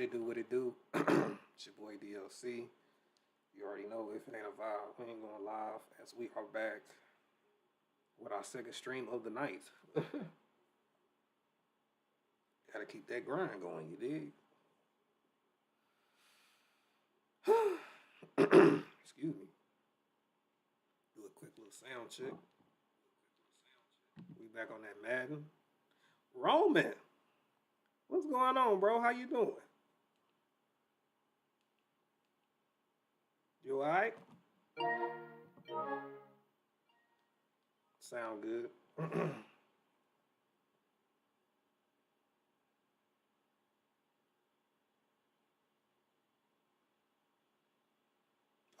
it do, what it do. It's your boy DLC. You already know if it ain't a vibe, we ain't going live as we are back with our second stream of the night. Gotta keep that grind going, you dig? Excuse me. Do a quick little sound check. We back on that Madden. Roman, what's going on, bro? How you doing? You alright? Sound good.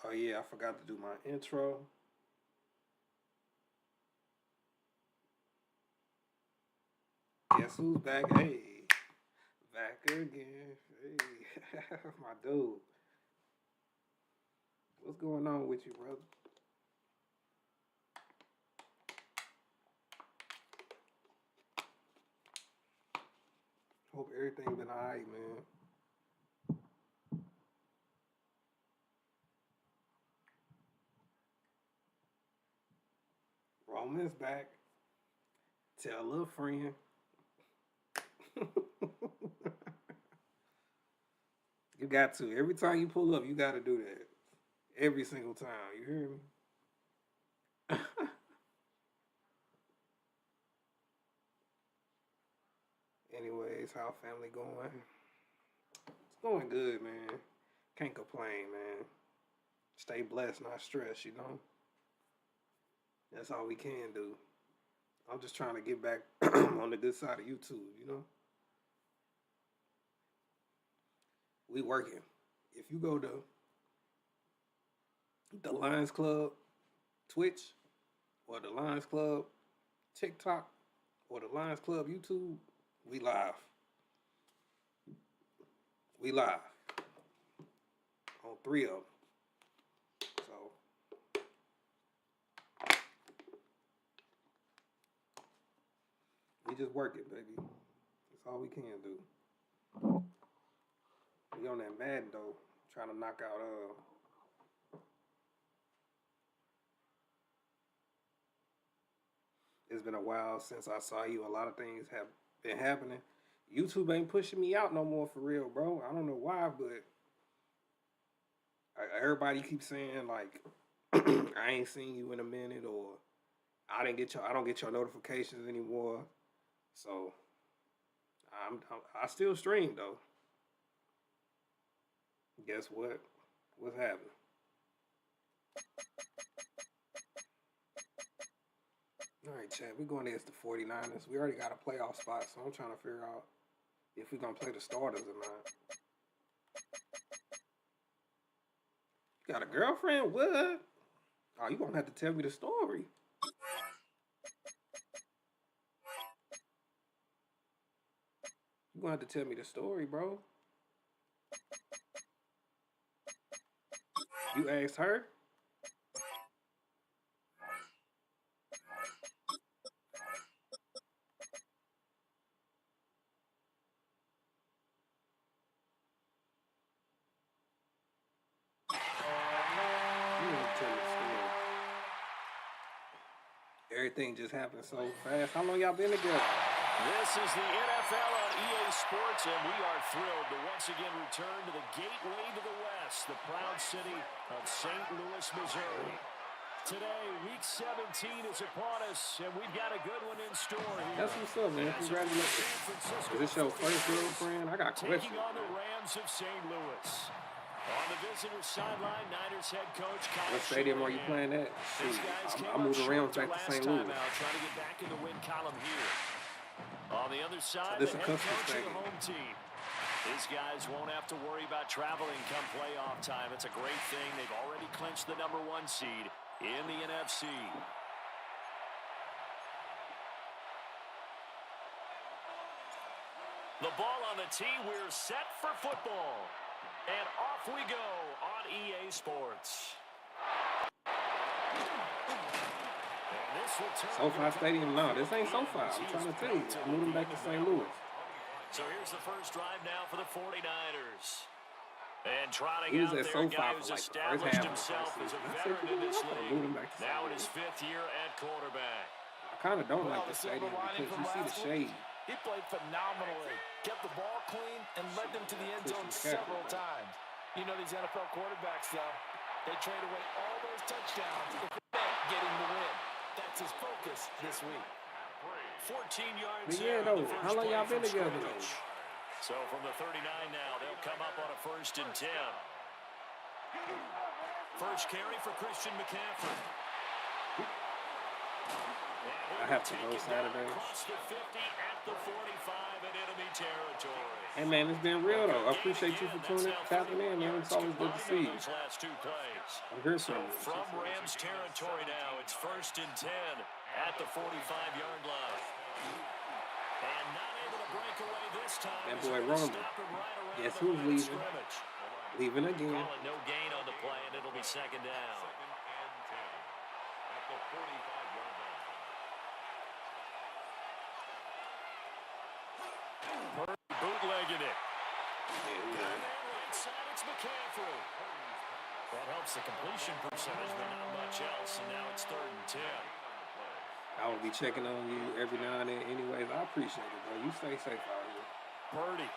Oh yeah, I forgot to do my intro. Guess who's back? Hey, back again. Hey, my dude. What's going on with you, brother? Hope everything been alright, man. Roman's back. Tell a little friend. You got to. Every time you pull up, you got to do that. Every single time. You hear me? Anyways, how family going? It's going good, man. Can't complain, man. Stay blessed, not stressed, you know? That's all we can do. I'm just trying to get back on the good side of YouTube, you know? We working. If you go to DaLionsClub Twitch or DaLionsClub TikTok or DaLionsClub YouTube, we live. We live on 3 of them. So we just work it, baby. That's all we can do. We on that Madden though, trying to knock out It's been a while since I saw you. A lot of things have been happening. YouTube ain't pushing me out no more for real, bro. I don't know why, but everybody keeps saying like I ain't seen you in a minute, or I don't get your notifications anymore. So I still stream though. Guess what? What's happening? All right, Chad, we're going against the 49ers. We already got a playoff spot, so I'm trying to figure out if we're going to play the starters or not. You got a girlfriend? What? Oh, you going to have to tell me the story. You're going to have to tell me the story, bro. You asked her? Everything just happened so fast. How long y'all been together? This is the NFL on EA Sports, and we are thrilled to once again return to the gateway to the West, the proud city of St. Louis, Missouri. Today, Week 17 is upon us, and we've got a good one in store here. That's what's up, man. Congratulations. Is this your first girlfriend? I got questions. Taking on the Rams of St. Louis. On the visitor sideline, Niners head coach Kyle. What stadium are you playing at? I moved around back to St. Louis. Trying to get back in the win column here. On the other side, the head coach of the home team. These guys won't have to worry about traveling come playoff time. It's a great thing. They've already clinched the #1 seed in the NFC. The ball on the tee. We're set for football. And off we go on EA Sports. SoFi Stadium? No, this ain't SoFi. I'm trying to tell you. I'm moving back to St. Louis. So here's the first drive now for the 49ers. And trotting He was out at there, a SoFi guy for who's like the first established half of the himself as a veteran in this league. Now in his 5th year at quarterback. I kind of don't like the stadium because you see the shade. He played phenomenally, kept the ball clean, and led them to the end zone several times. You know these NFL quarterbacks, though, they trade away all those touchdowns if it meant getting the win. That's his focus this week. 14 yards But yeah, though, how long y'all been together, though? So from the 39 now, they'll come up on a 1st and 10. First carry for Christian McCaffrey. I have to go Saturday. Hey man, it's been real though. I appreciate you for tapping in, man. It's always good to see you. I'm here so from Rams territory now, it's 1st and 10 at the 45-yard line. And not able to break away this time. That boy Rondo. Guess who's leaving? Leaving again. Call it no gain on the play, and it'll be 2nd down. Bootlegging it. Inside, it's McCaffrey. That helps the completion percentage, but not much else. And now it's 3rd and 10. I will be checking on you every now and then anyways. I appreciate it, bro. You stay safe out here. Purdy.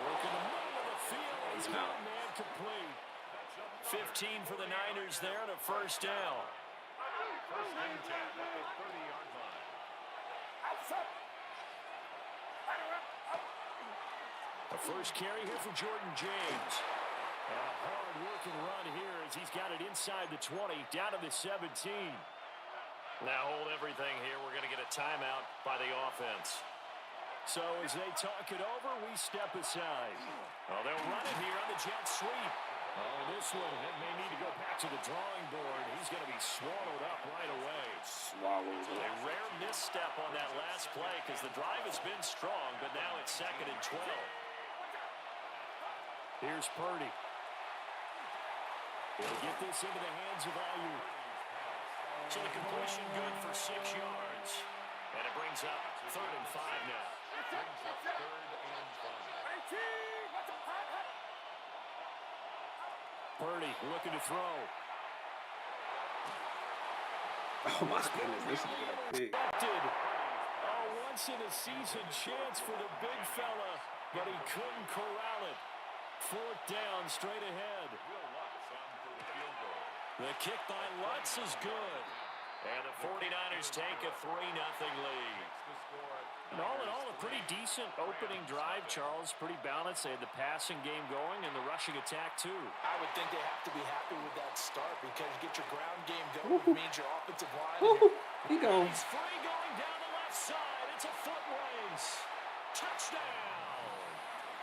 Working the middle of the field. He's got man complete. 15 for the Niners there and a 1st down. 1st and 10 at the 30-yard line. The first carry here for Jordan James. And a hard-working run here as he's got it inside the 20, down to the 17. Now hold everything here. We're going to get a timeout by the offense. So as they talk it over, we step aside. Oh, they'll run it here on the jet sweep. Oh, this one may need to go back to the drawing board. He's going to be swallowed up right away. Swallowed up. A rare misstep on that last play because the drive has been strong, but now it's 2nd and 12. Here's Purdy. He'll get this into the hands of Ayuk. So the completion good for 6 yards. And it brings up 3rd and 5 now. Purdy looking to throw. Oh my goodness, this is gonna be big. Oh, once in a season chance for the big fella, but he couldn't corral it. 4th down, straight ahead. The kick by Lutz is good. And the 49ers take a 3-0 lead. And all in all, a pretty decent opening drive, Charles. Pretty balanced. They had the passing game going and the rushing attack, too. I would think they have to be happy with that start because you get your ground game going. It means your offensive line. He goes. He's free going down the left side. It's a foot race. Touchdown.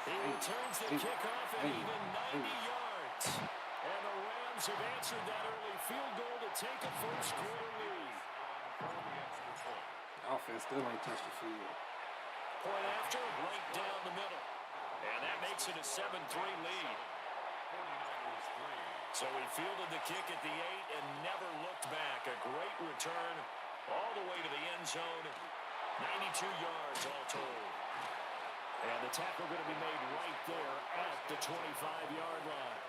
He returns the kickoff at even 90 yards. And the Rams have answered that early field goal to take a first-quarter lead. Offense still ain't touched the field. Point after, right down the middle. And that makes it a 7-3 lead. So he fielded the kick at the 8 and never looked back. A great return all the way to the end zone. 92 yards all told. And the tackle going to be made right there at the 25-yard line.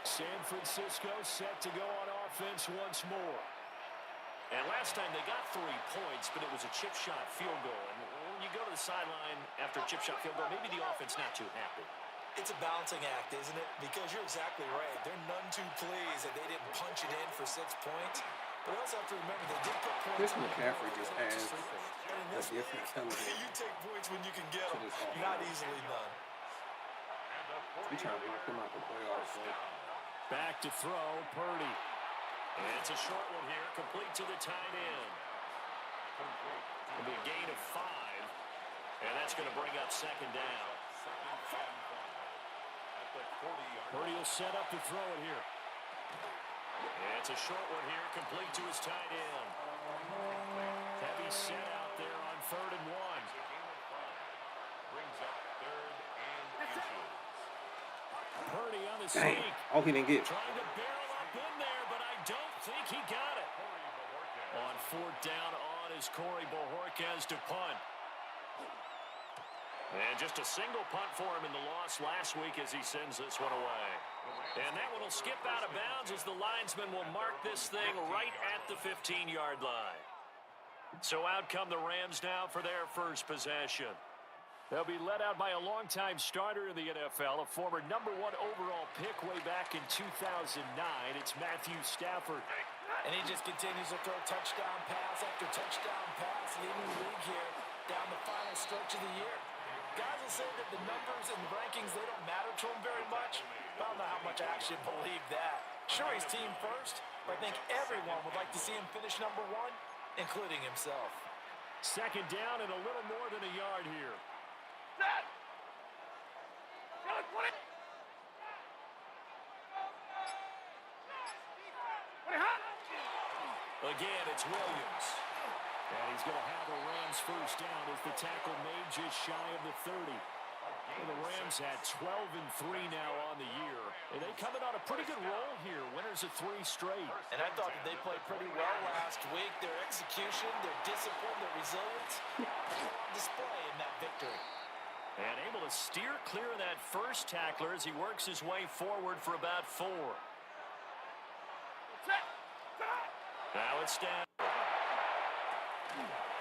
San Francisco set to go on offense once more. And last time they got 3 points, but it was a chip shot field goal. And when you go to the sideline after a chip shot field goal, maybe the offense not too happy. It's a balancing act, isn't it? Because you're exactly right. They're none too pleased that they didn't punch it in for 6 points. But also have to remember they did put points. Chris McCaffrey just adds a different television. You take points when you can get them. Not easily done. We trying to knock them out the playoffs. So. Back to throw, Purdy. And it's a short one here, complete to the tight end. It'll be a gain of 5. And that's going to bring up 2nd down. Purdy will set up to throw it here. And it's a short one here, complete to his tight end. Heavy set out there on 3rd and 1. Brings up 3rd and inches. Purdy on the sneak. Oh, he didn't get it. Trying to barrel up in there, but I don't think he got it. On 4th down on is Corey Bojorquez to punt. And just a single punt for him in the loss last week as he sends this one away. And that one will skip out of bounds as the linesman will mark this thing right at the 15-yard line. So out come the Rams now for their first possession. They'll be led out by a longtime starter in the NFL, a former #1 overall pick way back in 2009. It's Matthew Stafford. And he just continues to throw touchdown pass after touchdown pass, leading the league here down the final stretch of the year. Guys will say that the numbers and the rankings, they don't matter to him very much. I don't know how much I actually believe that. Sure, he's team first, but I think everyone would like to see him finish #1, including himself. Second down and a little more than a yard here. Again, it's Williams. And he's going to have a Rams first down as the tackle made just shy of the 30. And the Rams had 12-3 now on the year. And they come in on a pretty good roll here. Winners of 3 straight. And I thought that they played pretty well last week. Their execution, their discipline, their resilience, all on display in that victory. And able to steer clear of that first tackler as he works his way forward for about 4. Now it's down.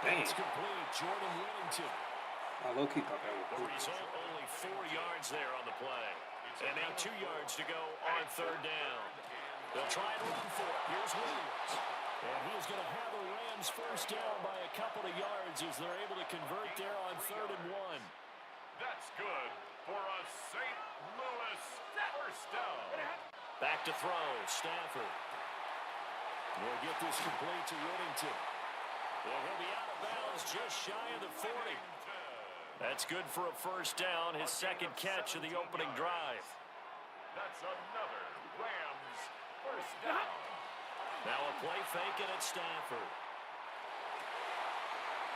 It's complete. Jordan Whittington. I low-key thought that The was result, only 4 yards there on the play. And now 2 yards to go on third down. They'll try and run for it. Here's Williams. And he's going to have the Rams first down by a couple of yards as they're able to convert there on 3rd and 1. That's good for a St. Louis first down. Back to throw, Stafford. We'll get this complete to Whittington. And he'll be out of bounds just shy of the 40. That's good for a first down, his second catch of the opening drive. That's another Rams first down. Now a play fake and it's Stafford.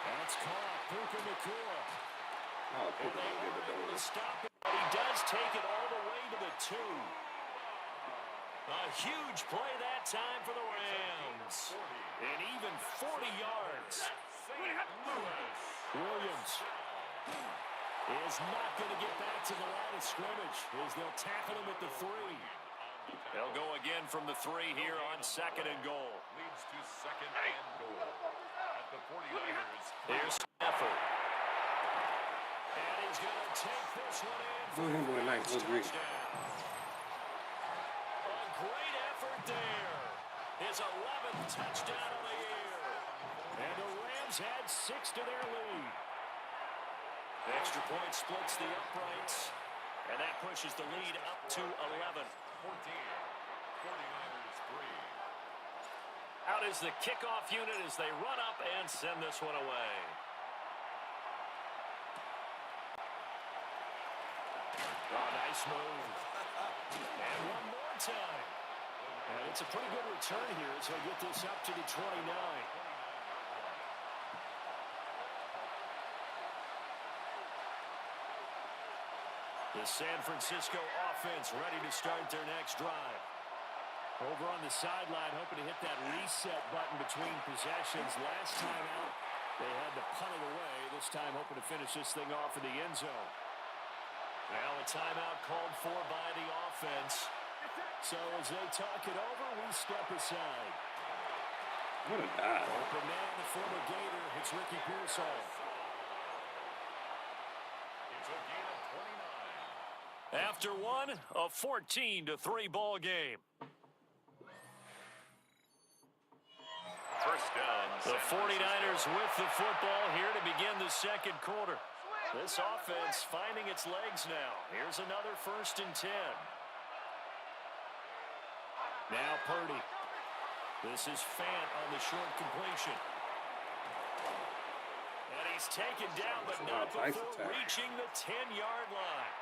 That's caught, Puka Nacua. Oh, Puka didn't get the To donut. stop it, but he does take it all the way to the 2. A huge play that time for the Rams. And even 40 yards. Williams is not going to get back to the line of scrimmage as they'll tackle him at the 3. They'll go again from the 3 here on 2nd and goal. Leads to 2nd and goal. At the 49ers. Here's Stafford. And he's going to take this one in. Go ahead with a nice little green. Great effort there. His 11th touchdown of the year. And the Rams had 6 to their lead. Extra point splits the uprights. And that pushes the lead up to 11. 14. 49ers 3. Out is the kickoff unit as they run up and send this one away. Oh, nice move. And one more time. And it's a pretty good return here as they get this up to the 29. The San Francisco offense ready to start their next drive. Over on the sideline, hoping to hit that reset button between possessions. Last time out, they had to punt it away. This time, hoping to finish this thing off in the end zone. Now a timeout called for by the offense. So as they talk it over, we step aside. What a dive. Open man, the former Gator. It's Ricky Pearsall. It's a gain of 29. After one, a 14-3 ball game. First down. The 49ers with the football here to begin the second quarter. This offense finding its legs now. Here's another 1st and 10. Now Purdy. This is Fant on the short completion. And he's taken down, but not before reaching the 10-yard line.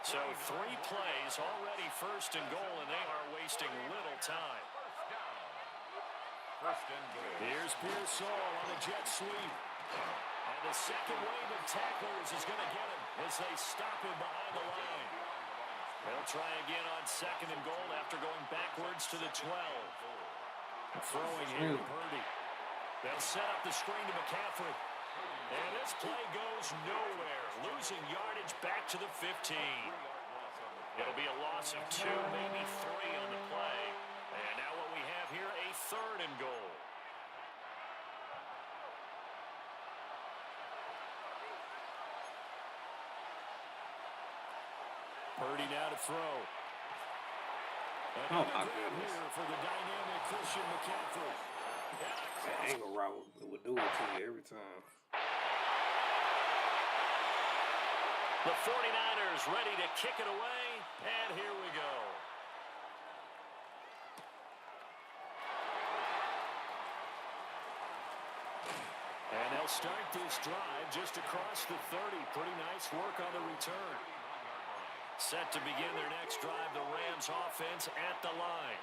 So 3 plays already 1st and goal, and they are wasting little time. First and goal. Here's Pearsall on a jet sweep. And the second wave of tacklers is going to get him as they stop him behind the line. They'll try again on 2nd and goal after going backwards to the 12. Throwing here to Purdy. They'll set up the screen to McCaffrey. And this play goes nowhere, losing yardage back to the 15. It'll be a loss of 2, maybe 3 on the play. And now what we have here, a 3rd and goal. Purdy now to throw. Oh, my goodness. Here for the dynamic Christian McCaffrey. That angle route would do it to you every time. The 49ers ready to kick it away, and here we go. And they'll start this drive just across the 30. Pretty nice work on the return. Set to begin their next drive, the Rams offense at the line.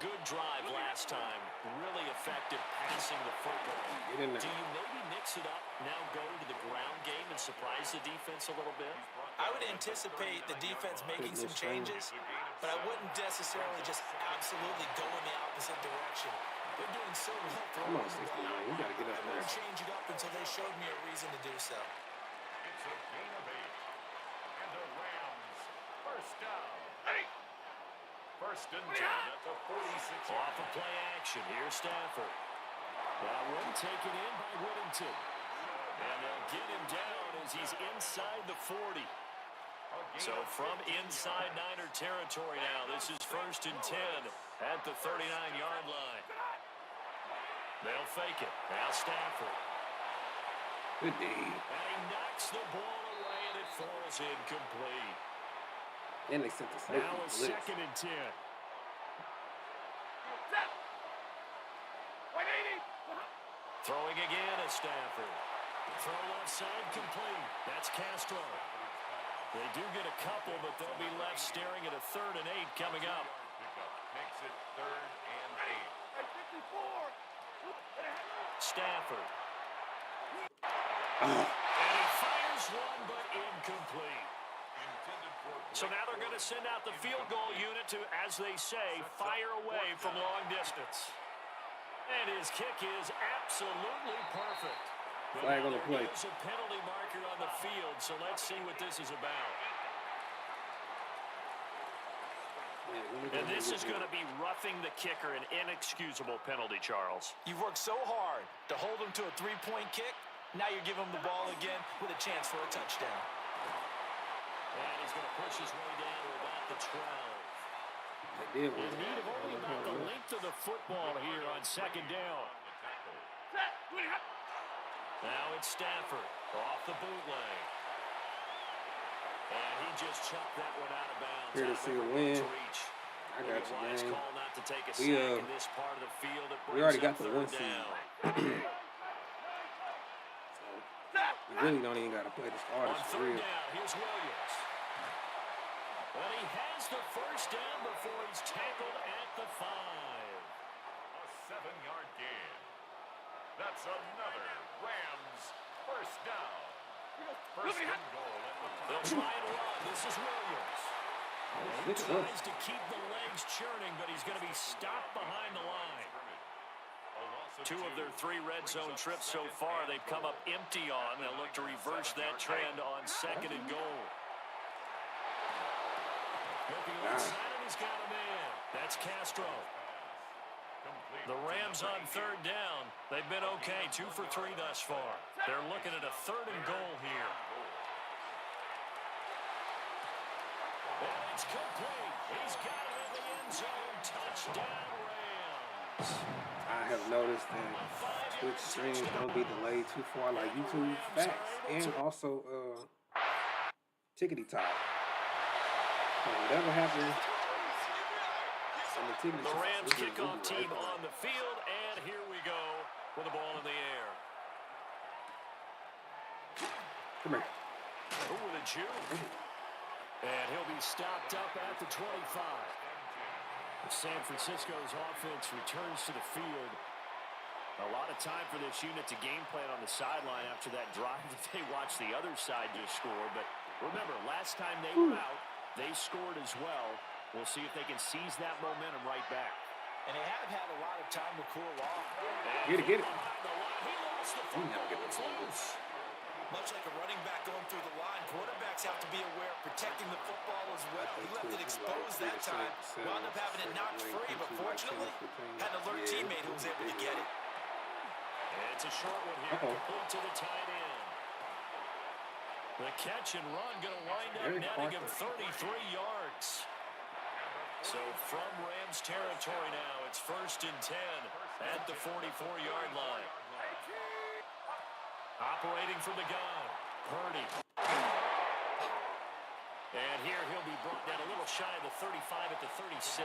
Good drive last time. Really effective passing the football. Get in there. Do you maybe mix it up, now go to the ground game and surprise the defense a little bit? I would anticipate the defense making some changes, but I wouldn't necessarily just absolutely go in the opposite direction. They're doing so well Come on, throwing the 69. ball. You got to get up I there. wouldn't change it up until they showed me a reason to do so. It's a gain of 8. And the Rams, first down. 8. First and 10 at the 46. Off of play action. Here's Stafford. That one taken in by Whittington. And they'll get him down as he's inside the 40. So from inside Niner territory now, this is first and 10 at the 39-yard line. They'll fake it. Now Stafford. Good D. And he knocks the ball away, and it falls incomplete. And they sent the safety. Now a blitz. 2nd and 10. Throwing again is Stafford. Throw left side complete. That's Castro. They do get a couple, but they'll be left staring at a 3rd and 8 coming up. Makes it 3rd and 8. Stafford. And he fires one, but incomplete. So now they're going to send out the field goal unit to, as they say, fire away from long distance. And his kick is absolutely perfect. Flag on the play. There's a penalty marker on the field, so let's see what this is about. And this is going to be roughing the kicker, an inexcusable penalty, Charles. You've worked so hard to hold them to a 3-point kick. Now you're giving them the ball again with a chance for a touchdown. And he's going to push his way down to about the 12. They did In need of only about the length of the football here on 2nd down. Now it's Stafford off the bootleg. And he just chucked that one out of bounds. Here to see a win. I got you, Wise man. call not to take a sack in this part of the field. We already got the 1 seed. We really don't even got to play the starters for real. Down, here's Williams. But he has the first down before he's tackled at the 5. A 7-yard gain. That's another Rams first down. First and goal at the 5. They'll try and run. This is Williams. He tries to keep the legs churning, but he's going to be stopped behind the line. 2 of their 3 red zone trips so far they've come up empty on. They'll look to reverse that trend on 2nd and goal. Looking inside, and he's got a man. That's Castro. The Rams on 3rd down. They've been okay, 2 for 3 thus far. They're looking at a 3rd and goal here. And it's complete. He's got it in the end zone. Touchdown, Rams. I have noticed that Twitch streams don't be delayed too far like YouTube. Facts. And also, Tickety Top. Whatever happened. The Rams kickoff team on the field, and here we go with the ball in the air. Come here. Oh, with a juke. And he'll be stopped up at the 25. San Francisco's offense returns to the field. A lot of time for this unit to game plan on the sideline after that drive that they watched the other side just score. But remember, last time they were out, they scored as well. We'll see if they can seize that momentum right back. And they have had a lot of time to cool off. Get it. He lost the You never get football. the It's loose. Much like a running back going through the line, quarterbacks have to be aware of protecting the football as well. He left it exposed that time. Wound up having it knocked free, but fortunately, had an alert teammate who was able to get it. It's a short one here, complete to the tight end. The catch and run going to wind up netting him 33 yards. So from Rams territory now, it's 1st and 10 at the 44-yard line. Operating from the gun, Purdy. And here he'll be brought down a little shy of the 35 at the 36.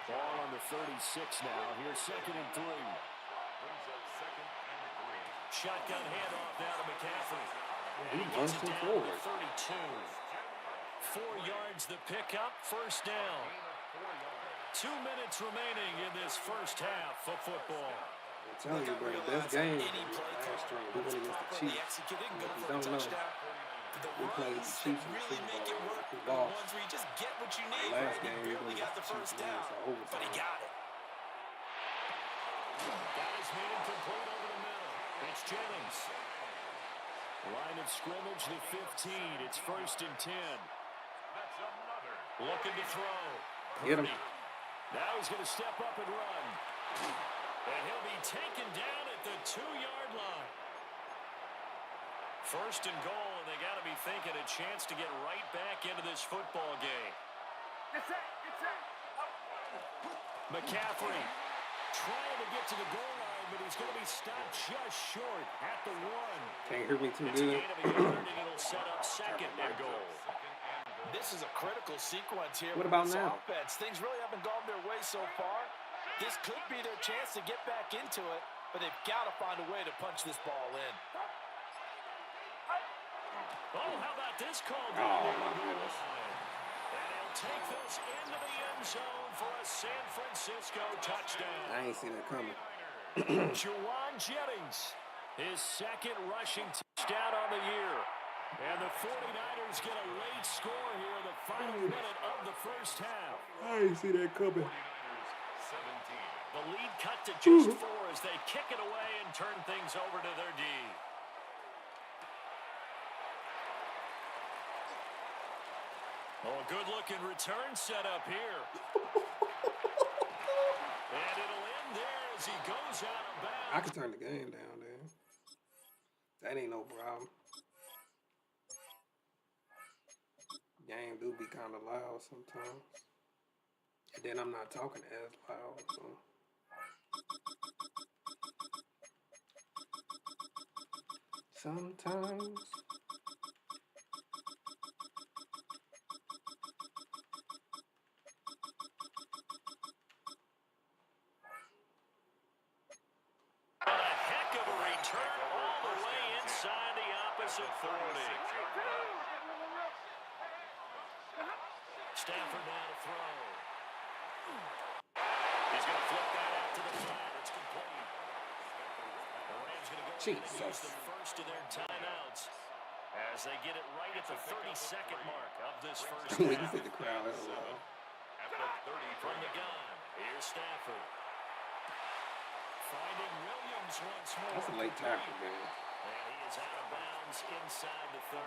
Ball on the 36 now. Here's 2nd and 3. Shotgun handoff now to McCaffrey. He bunched him forward. 32. 4 yards the pickup, 1st down. 2 minutes remaining in this first half of football. I'm telling you, bro, the best game last year, we went against the Chiefs. If you don't know, we played the Chiefs in the Super Bowl. We lost. The last game, we went against the Chiefs in But he overtime. got it. That is made incomplete over the middle. It's Jennings. Line of scrimmage, the 15. It's 1st and 10. Looking to throw. Get him. Now he's going to step up and run. And he'll be taken down at the 2-yard line. 1st and goal, and they got to be thinking a chance to get right back into this football game. McCaffrey trying to get to the goal line, but he's going to be stopped just short at the 1. Can't hear me too It's a good. gain of a yard, and it'll set up 2nd and goal. This is a critical sequence here. What for about this now? Offense. Things really haven't gone their way so far. This could be their chance to get back into it, but they've got to find a way to punch this ball in. Oh, how about this call? Oh, my goodness. And he'll take this into the end zone for a San Francisco touchdown. I ain't seen it coming. Juwan Jennings, his 2nd rushing touchdown on the year. And the 49ers get a late score here in the final minute of the first half. I ain't see that coming. The lead cut to just 4 as they kick it away and turn things over to their D. Oh, good-looking return set up here. And it'll end there as he goes out of bounds. I can turn the game down there. That ain't no problem. Game do be kind of loud sometimes. And then I'm not talking as loud, so. Sometimes. A heck of a return all the way inside the opposite 40. Stafford now to throw. He's going to flip that out to the flat. It's complete. The Rams going to go ahead and use the first of their timeouts as they get it right at the 32nd mark of this first We can half. see the crowd as well. From the gun, here's Stafford. Finding Williams once more. That's a late tackle, man. And he is out of bounds inside the 30.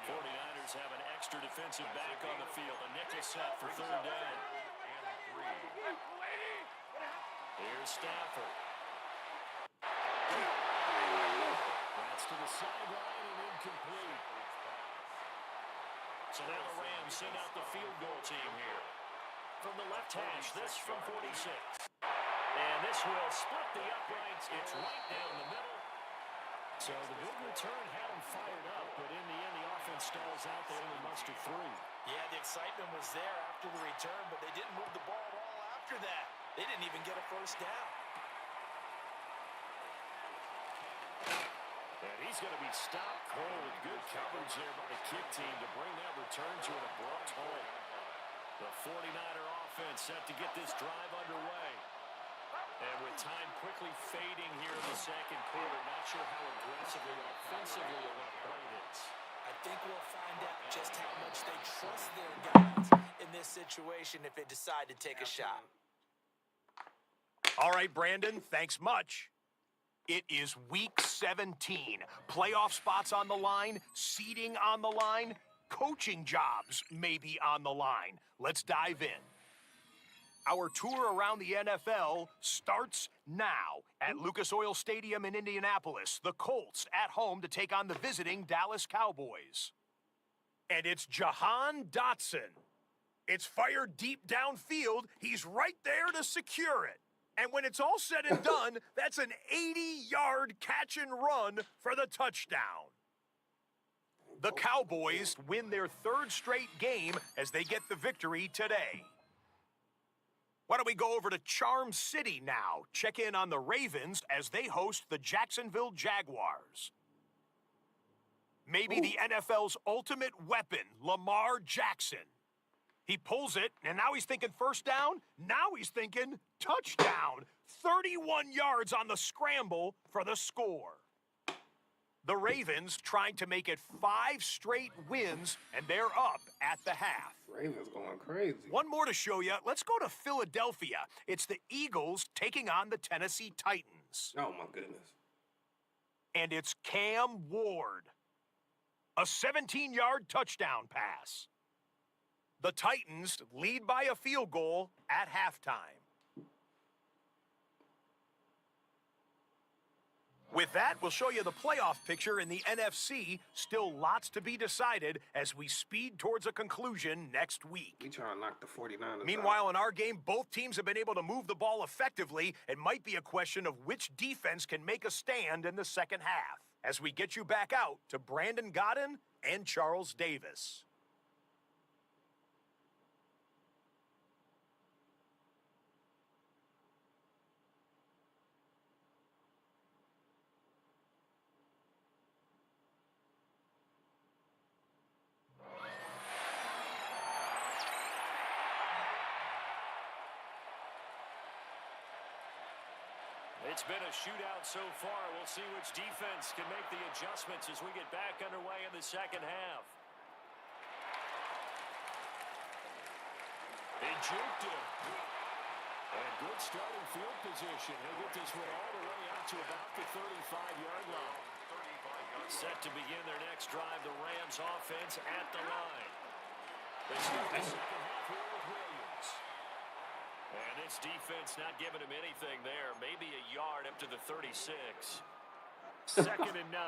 49ers have an extra defensive back on the field. A nickel set for 3rd down. Here's Stafford. That's to the sideline and incomplete. So now the Rams send out the field goal team here. From the left hash, this from 46. And this will split the uprights. It's right down the middle. So the big return had them fired up, but in the end, the offense stalls out. They only mustered 3. Yeah, the excitement was there after the return, but they didn't move the ball at all after that. They didn't even get a first down. And he's going to be stopped cold. Good coverage there by the kick team to bring that return to an abrupt halt. The 49er offense set to get this drive underway. And with time quickly fading here in the second quarter, not sure how aggressively or offensively it is. I think we'll find out just how much they trust their guys in this situation if they decide to take a shot. All right, Brandon, thanks much. It is week 17. Playoff spots on the line, seeding on the line, coaching jobs may be on the line. Let's dive in. Our tour around the NFL starts now at Lucas Oil Stadium in Indianapolis. The Colts at home to take on the visiting Dallas Cowboys. And it's Jahan Dotson. It's fired deep downfield. He's right there to secure it. And when it's all said and done, that's an 80-yard catch and run for the touchdown. The Cowboys win their third straight game as they get the victory today. Why don't we go over to Charm City now? Check in on the Ravens as they host the Jacksonville Jaguars. Maybe the NFL's ultimate weapon, Lamar Jackson. He pulls it, and now he's thinking first down. Now he's thinking touchdown. 31 yards on the scramble for the score. The Ravens trying to make it 5 straight wins, and they're up at the half. Ravens going crazy. One more to show you. Let's go to Philadelphia. It's the Eagles taking on the Tennessee Titans. Oh, my goodness. And it's Cam Ward. A 17-yard touchdown pass. The Titans lead by a field goal at halftime. With that, we'll show you the playoff picture in the NFC. Still lots to be decided as we speed towards a conclusion next week. We trying to knock the 49ers Meanwhile, out. in our game, both teams have been able to move the ball effectively. It might be a question of which defense can make a stand in the second half. As we get you back out to Brandon Godden and Charles Davis. It's been a shootout so far. We'll see which defense can make the adjustments as we get back underway in the second half. They juked him. And good starting field position. He'll get this one all the way out to about the 35-yard line. Set to begin their next drive, the Rams offense at the line. They start the second half here with Williams. And this defense not giving him anything there. Maybe a yard up to the 36. Second and 9.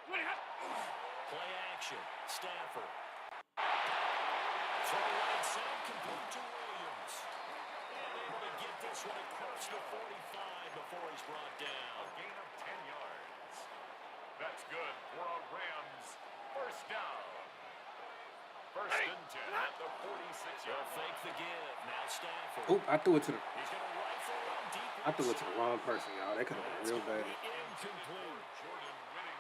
Play action. Stafford. Throw right side, complete to Williams. And able to get this one across the 45 before he's brought down. A gain of 10 yards. That's good for a Rams first down. First and 10 at the 46-yard. They'll fake the give. Now Stafford. Oh, I threw it to the. He's going to rifle one deep. I threw it to the wrong person, y'all. That could have been real bad. Incomplete.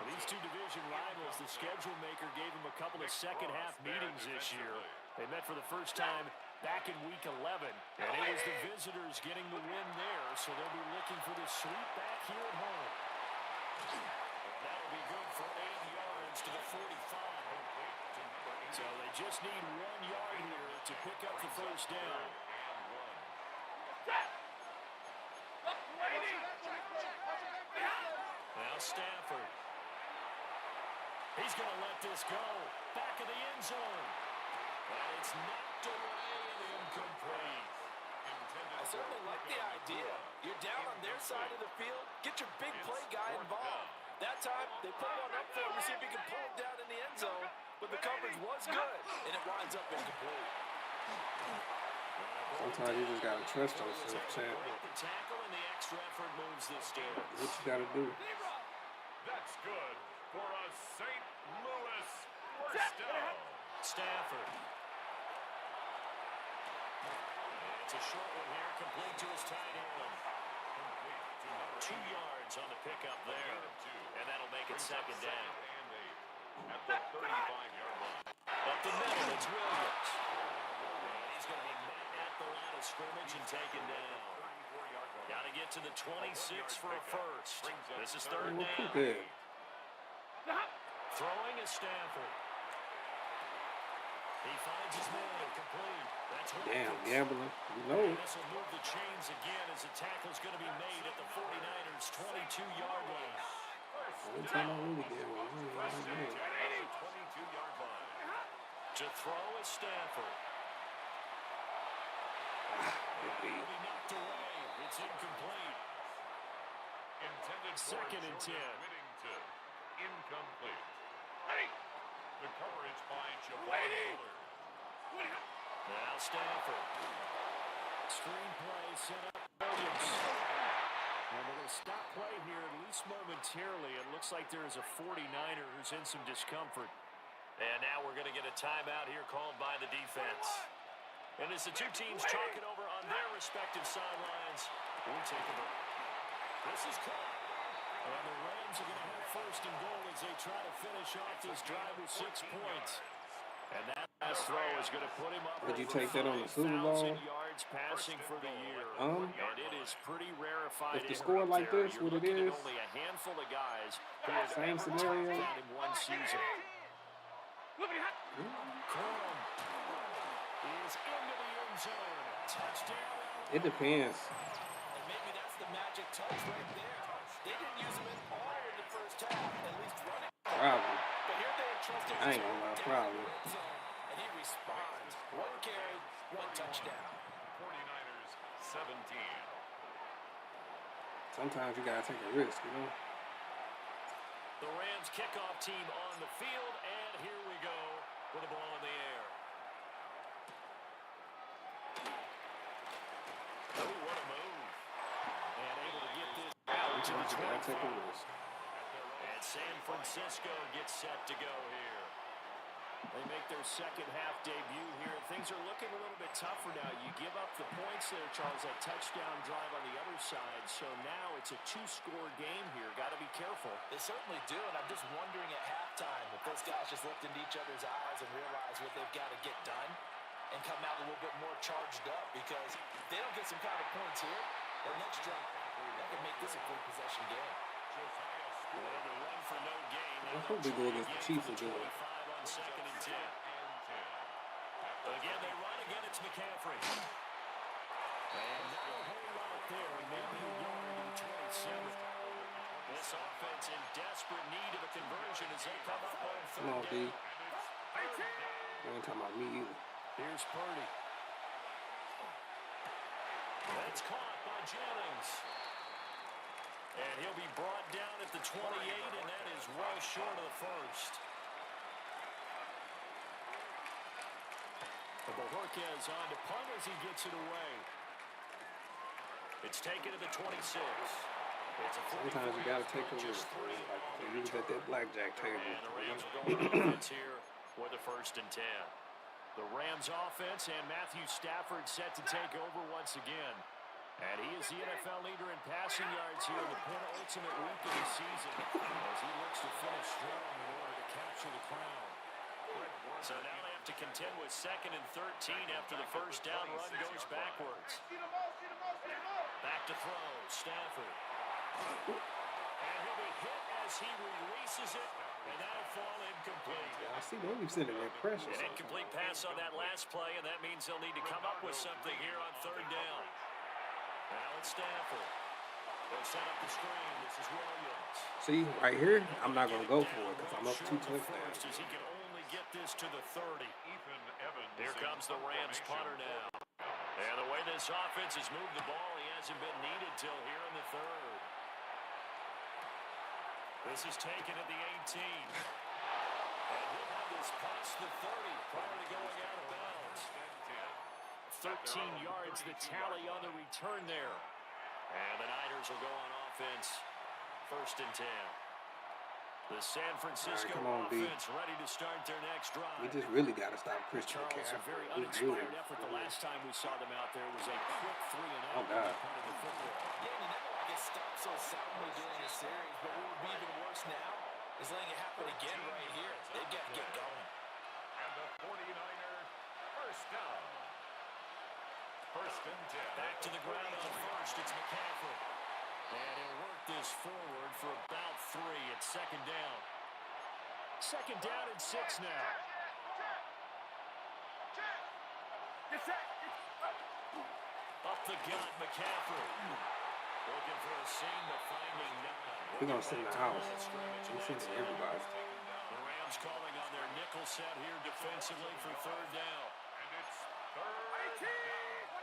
These two division rivals, the schedule maker gave them a couple of second-half meetings this year. They met for the first time back in Week 11, and it was the visitors getting the win there, so they'll be looking for the sweep back here at home. That'll be good for 8 yards to the 45. So they just need 1 yard here to pick up the first down. Now Stafford. He's going to let this go. Back of the end zone. And it's knocked away and incomplete. I certainly like the idea. You're down on their side of the field. Get your big play guy involved. That time, they put one up for him to see if he can pull it down in the end zone. But the coverage was good, and it winds up incomplete. Sometimes you just gotta trust yourself, champ. The tackle and the extra effort moves this game. What you gotta do? That's good for a St. Louis first down. Stafford. It's a short one here, complete to his tight end. 2 yards on the pickup there, and that'll make it second down. At the 35-yard line. Up the middle, it's Williams. And he's going to be met at the line of scrimmage and taken down. Got to get to the 26 for a first. This is third down. Good. Throwing is Stafford. He finds his man complete. That's Damn, Watkins. gambling. You know it. This will move the chains again as the tackle's going to be made at the 49ers' 22-yard line. Every time I really gamble, First and 10 at the 22-yard line. To throw is Stafford. It'll be knocked away. It's incomplete. Intended for Second and 10. winning to incomplete. The coverage by Javon Bullard. Now Stafford. Screenplay set up Williams. And we're going to stop play here at least momentarily. It looks like there is a 49er who's in some discomfort. And now we're going to get a timeout here called by the defense. And as the two teams talk it over on their respective sidelines, we'll take a break. This is caught. And the Rams are going to have first and goal as they try to finish off this drive with 6 points. And that last throw is going to put him up. Would you take that on the Super Bowl? Yards passing for the year. And it is pretty rarefied. if the score like this, what it is, only a handful of guys who have same ever scenario. topped that in one season. Crum is into the end zone. Touchdown. It depends. And maybe that's the magic touch right there. They didn't use him at all in the first half, at least running. Probably. But here they entrusted I ain't gonna lie, probably. and he responds. One carry, one touchdown. 49ers 17. Sometimes you gotta take a risk, you know. The Rams kickoff team on the field, and here we go with the ball in the air. Oh, what a move. And able to get this out to the You gotta take a 25. risk. And San Francisco gets set to go here. They make their second half debut here. Things are looking a little bit tougher now. You give up the points there, Charles, that touchdown drive on the other side. So now it's a two-score game here. Got to be careful. They certainly do, and I'm just wondering at halftime if those guys just looked into each other's eyes and realize what they've got to get done and come out a little bit more charged up, because if they don't get some kind of points here, the next drive, that could make this a full possession game. Well, the run for no gain. I hope they go against the Chiefs again. 25 on second and 10. Again, they run again. It's McCaffrey. And not a whole lot there. Maybe a yard to the 27. This offense in desperate need of a conversion as they come up on Come on, third D. down. You ain't talking about me either. Here's Purdy. That's caught by Jennings. And he'll be brought down at the 28, and that is well short of the first. But Bojorquez on to punt as he gets it away. It's taken to the 26. It's a Sometimes you gotta take a risk. Like you was at that blackjack table. And the Rams are going offense here with the first and 10. The Rams offense and Matthew Stafford set to take over once again. And he is the NFL leader in passing yards here in the penultimate week of the season as he looks to finish strong in order to capture the crown. So now they have to contend with second and 13 after the first down run goes backwards. Back to throw, Stafford. And he'll be hit as he releases it, and that'll fall incomplete. I see they be sending that pressure. An incomplete pass on that last play, and that means they'll need to come up with something here on third down. Now it's Stafford. They'll set up the screen. This is Williams. See, right here, I'm not going to go for it because I'm up 2 touchdowns. As he can only get this to the 30. Ethan Evans. Here comes the Rams punter now. And the way this offense has moved the ball, he hasn't been needed till here in the third. This is taken at the 18. And he'll have this past the 30 prior to going out of bounds. 13 yards, the tally on the return there. And the Niners will go on offense. First and 10. The San Francisco come on, B. offense ready to start their next drive. We just really got to stop Christian Charles, a McCaffrey. very We uninspired do. effort. The last time we saw them out there was a quick 3-and-out. Oh, God. The football. Yeah, and you never want to get stopped so soundly during the series, but what would be even worse now is letting it happen again right here. They've got to get going. And the 49er first down. First and 10. Back to the ground on first. It's McCaffrey. And he'll work this forward for about 3. It's second down. Second down and 6 now. Up the gut, McCaffrey. Looking for a seam to finding none. We're going to send the house. We're sending everybody. The Rams calling on their nickel set here defensively for third down. And it's third down.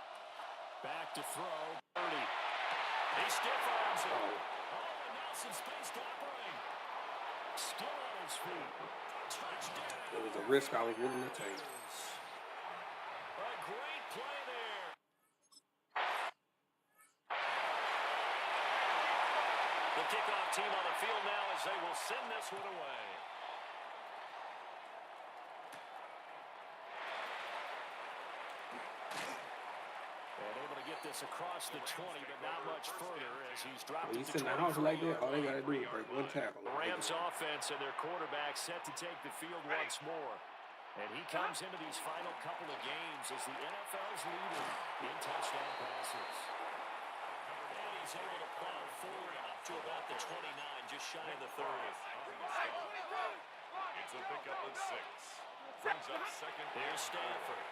Back to throw. 30. He stiff arms it. Oh, and now some space to operate. Still on his feet. Touchdown. It was a risk I was willing to take. A great play there. The kickoff team on the field now as they will send this one away. And able to get this across the 20, but not much further as he's dropped When you it to send the house like that, all they got to do is 23. break one tackle. The Rams offense and their quarterback set to take the field once more. And he comes into these final couple of games as the NFL's leader in touchdown passes. And he's able to plow forward to about the 29, just shy of the 30. It's a pickup of 6. Brings up second. There's Stanford.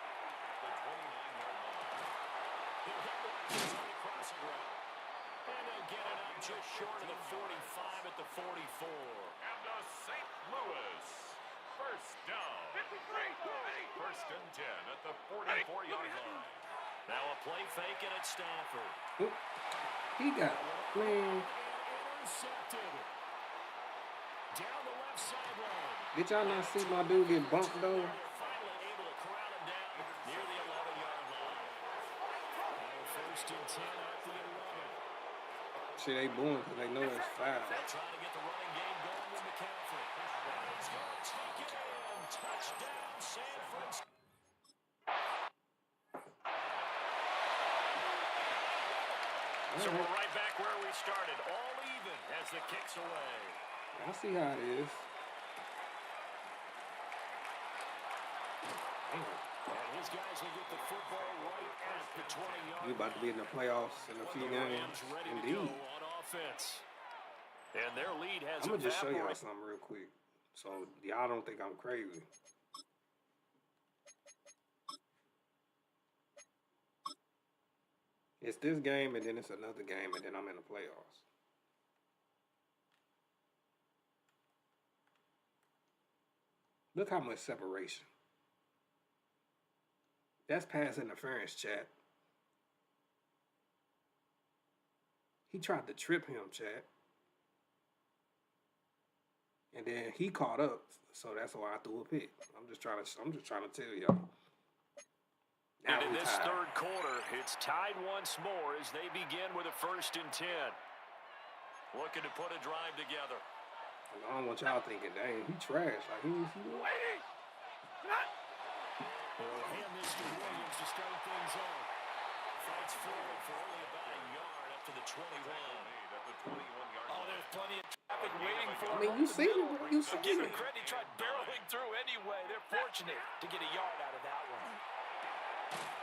The 29-yard line. He'll hit the Rams on the crossing route. And they'll get it up just short of the 45 at the 44. And a St. Louis first down. 1st and 10 at the 44-yard line. Now a play fake and it's Stanford. Oop. He got, man. Intercepted. Down the left sideline. Did y'all not see my dude get bumped, though? They're finally able to corral him down near the 11-yard line. Now 1st and 10 at the 11. Shit, they booing because they know it's foul. They're trying to get the running game going with McCaffrey. He's going to take it in. Touchdown, San Francisco. So we're right back where we started. All even as the kick's away. I see how it is. And his guys will get the football right at the 20-yard We about to be in the playoffs in a few games. ready to Indeed. go on offense. And their lead has I'm going to just show y'all evaporated. something real quick. So y'all don't think I'm crazy. It's this game and then it's another game and then I'm in the playoffs. Look how much separation. That's pass interference, chat. He tried to trip him, chat. And then he caught up, so that's why I threw a pick. I'm just trying to tell y'all. Now And in we this tied. third quarter, it's tied once more as they begin with a 1st and 10. Looking to put a drive together. I don't want y'all thinking, dang, he trash. Like he They'll hand this to Williams to start things off. Fights forward for only about a yard up to the 21. At the 21-yard Oh, line. there's plenty of traffic waiting for I him. mean, you seen it, bro. You But seen give him it. credit, he tried barreling through anyway. They're fortunate to get a yard out of that one.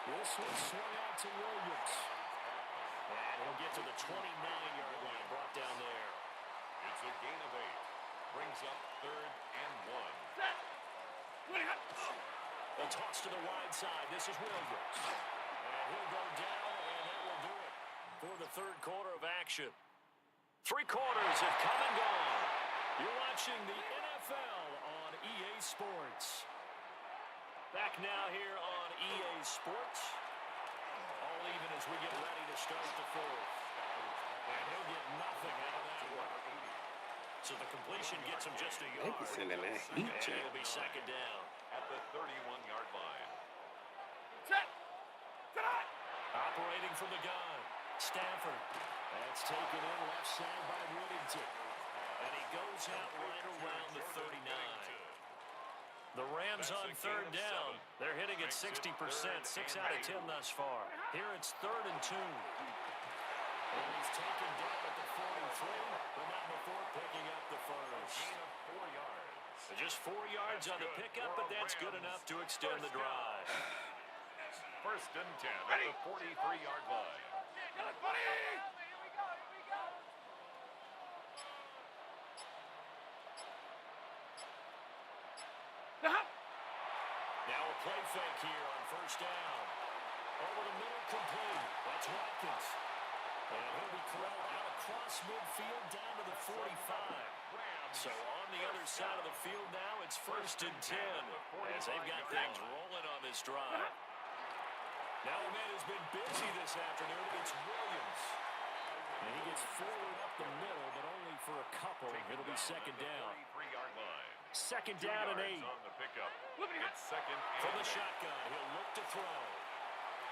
This one swung out to Williams. And he'll get to the 29-yard line, brought down there. It's a gain of 8. Brings up 3rd and 1. A toss to the wide side. This is Williams. And he'll go down, and that will do it for the third quarter of action. 3 quarters have come and gone. You're watching the NFL on EA Sports. Back now here on EA Sports. All even as we get ready to start the fourth. And he'll get nothing out of that one. So the completion gets him just a They yard. be sending that heat, And chat. it'll be second down. At the 31-yard line. Operating from the gun. Stanford. That's taken in left side by Whittington. And he goes out right around the 39. The Rams on third down. They're hitting at 60%, 6 out of 10 thus far. Here it's 3rd and 2. And he's taken down at the 43, but not before picking up the first. Gain of 4 yards. Just 4 yards on the pickup, but that's good enough to extend the drive. 1st and 10 at the 43-yard line. Now a play fake here on first down. Over the middle, complete. That's Watkins. And he'll be corralled out across midfield down to the 45. So on the other side of the field now, it's 1st and 10 as they've got things rolling on this drive. Now the man who's been busy this afternoon, it's Williams. And he gets forward up the middle, but only for a couple. It'll be 2nd down. 2nd down and 8. On the pickup. It's 2nd and From the 8. shotgun, he'll look to throw.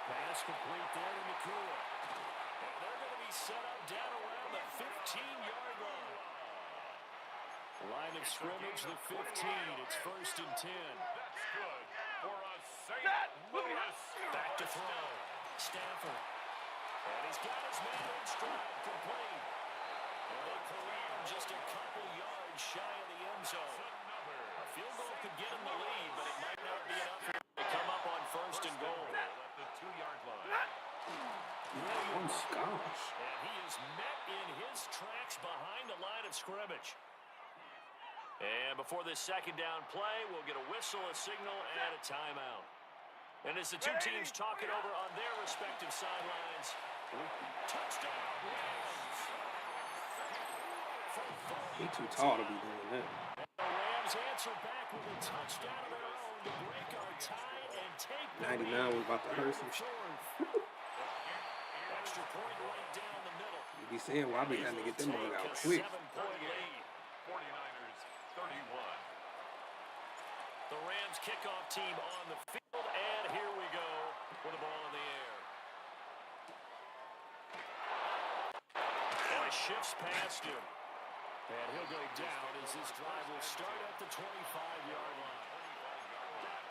Pass complete there to Nakua. And they're going to be set up down around the 15-yard line. Line of scrimmage, the 15. It's 1st and 10. That's good for a St. Louis. Back to throw. Stafford. And he's got his man in stride, complete. And they career just a couple yards shy of the end zone. A field goal could get him the lead, but it might not be enough here to come up on 1st and goal. At the 2-yard line. Oh, gosh. And he is met in his tracks behind the line of scrimmage. And before this 2nd down play, we'll get a whistle, a signal, and a timeout. And as the two teams talk it over on their respective sidelines, touchdown Rams. He's too tall to be doing that. The Rams answer back with a touchdown of their own to break our tie and take the 99 was about to hurt some shit. extra point right down the middle. You be saying, why we had to get them all out quick? 7-point lead. 49ers 31. The Rams kickoff team on the field, and here we go with the ball in the air. Boy, shifts past him. And he'll go down as this drive will start at the 25-yard line.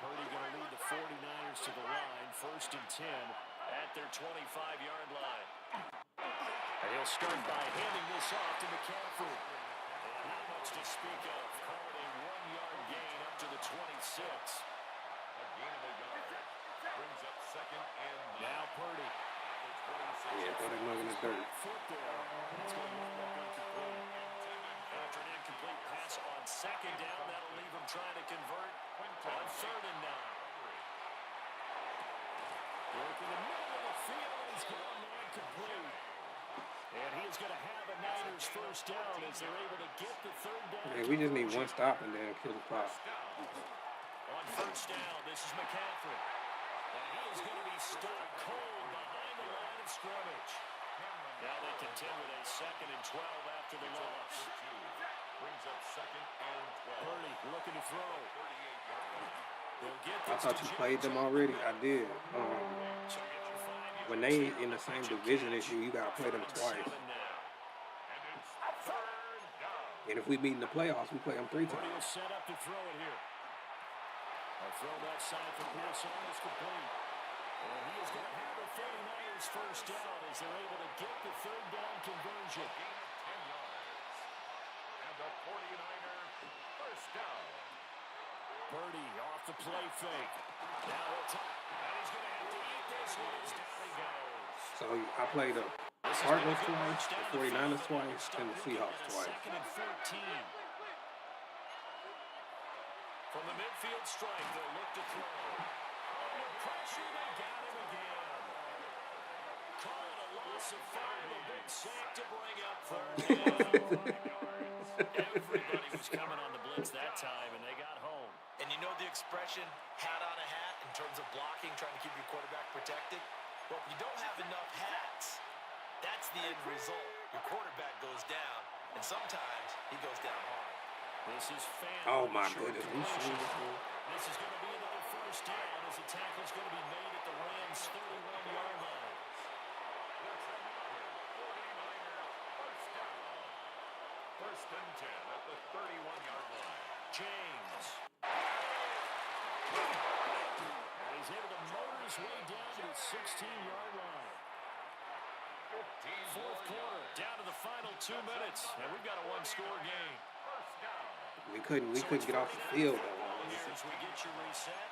Purdy going to lead the 49ers to the line, 1st and 10 at their 25-yard line. And he'll start by handing this off to McCaffrey. And not much to speak of. Call it a 1-yard gain up to the 26. A gain of a yard. Brings up 2nd and 9. Now Purdy. Yeah, throw that mug in the dirt. Foot there. That's going to look incomplete. After an incomplete pass on 2nd down, that'll leave him trying to convert on 3rd and 9. Work in the middle of the field. He's going man complete. And he is going to have a Niners 1st down as they're able to get the 3rd down. Yeah, we just need one stop and then kill the clock. On 1st down, this is McCaffrey. And he is going to be stopped cold behind the line of scrimmage. Now they contend with a 2nd and 12 after the loss. Brings up 2nd and 12. Purdy looking to throw. 38-yard line. They'll get I this thought to you Jimmy played them already. I did. So get your 5-yard When they in the same division as you, you gotta play them twice. And it's 3rd down. And if we meet in the playoffs, we play them 3 Purdy will times. set up to throw it here. A throw left side for Pearson is complete. And he is going to have the 49ers 1st down as they're able to get the 3rd down conversion. Gain of 10 yards. And the 49er 1st down. Purdy off the play fake. Now he'll and he's going to have to eat this one as down he goes. So I played the Cardinals twice, the 49ers twice, and the Seahawks twice. 2nd and 14. From the midfield strike, they'll look to throw. Under pressure, they got him again. Call it a loss of 5, a big sack to bring up 3rd down. Everybody was coming on the blitz that time, and they got home. And you know the expression, hat on a hat, in terms of blocking, trying to keep your quarterback protected? Well, if you don't have enough hats, that's the end result. Your quarterback goes down, and sometimes he goes down hard. This is fan. Oh my short goodness, we completion. should. This is going to be another 1st down as the tackle is going to be made at the Rams' 31-yard line. That's another 49er 1st down. 1st and 10 at the 31-yard line. James. And he's able to motor his way down to the 16-yard line. 4th quarter, down to the final 2 minutes, and we've got a 1-score game. 1st down. We couldn't get off the field that long. Here as we get you reset.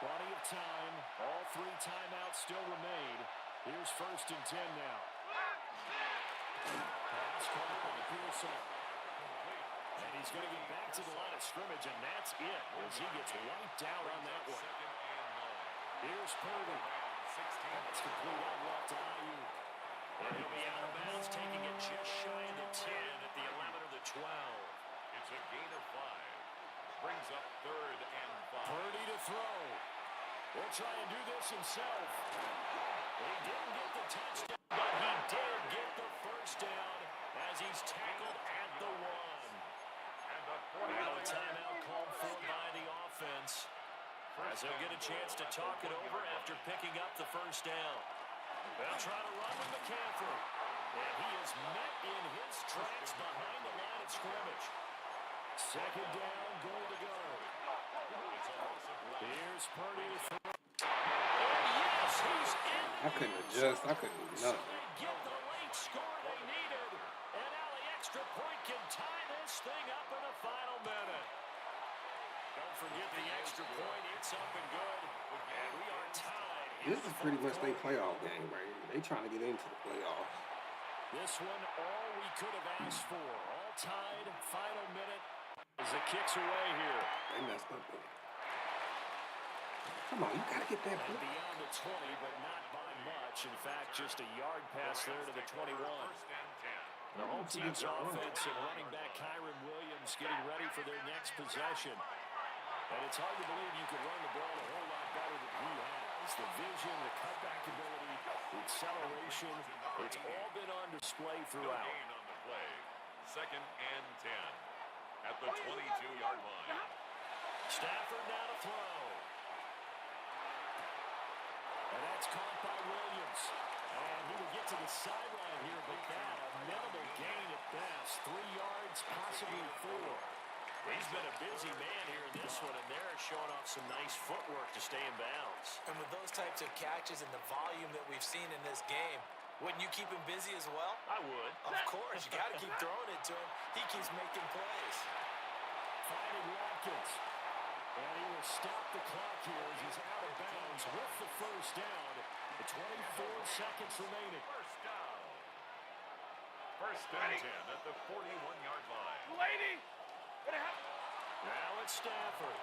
Plenty of time. All 3 timeouts still remain. Here's 1st and 10 now. Pass caught by Pearson. And he's going to get back to the line of scrimmage, and that's it as he gets wiped out on that one. 2nd and Here's Purdy. It's complete out left to Ayuk. And he'll be out of bounds, taking it just shy of the 10 at the 11 or the 12. It's a gain of 5. Brings up 3rd and 5. Purdy to throw. He'll try and do this himself. He didn't get the touchdown, but he did get the first down as he's tackled at the 1. And the Now a timeout called for by the offense, as they'll get a chance to talk it over after picking up the first down. They'll try to run with McCaffrey, and he is met in his tracks behind the line of scrimmage. Second down, goal to go. Here's Purdy to throw. Yes, he's in. I couldn't adjust. I couldn't do nothing. They get the late score they needed, and now the extra point can tie this thing up in the final minute. Don't forget the extra point. It's up and good, and we are tied. This is pretty much their playoff game, right? They trying to get into the playoffs. This one, all we could have asked for. All tied, final minute, as it kicks away here. They messed up with it. Come on, you gotta get that And ball. beyond the 20, but not by much. In fact, just a yard pass there to the 21. The home team's offense and running back Kyron Williams getting ready for their next possession. And it's hard to believe you could run the ball a whole lot better than he has. The vision, the cutback ability, the acceleration, it's all been on display throughout. Gain on the play. 2nd and 10 at the 22-yard line. Stafford now to throw. And that's caught by Williams. And he will get to the sideline here, but that a minimal gain at best. 3 yards, possibly 4. He's been a busy man here in this one, and they're showing off some nice footwork to stay in bounds. And with those types of catches and the volume that we've seen in this game, wouldn't you keep him busy as well? I would. Of course, you got to keep throwing it to him. He keeps making plays. Finding Watkins. And he will stop the clock here as he's out of bounds with the first down. The 24 seconds remaining. First down. 1st and 10 at the 41-yard line. Now it's Stafford.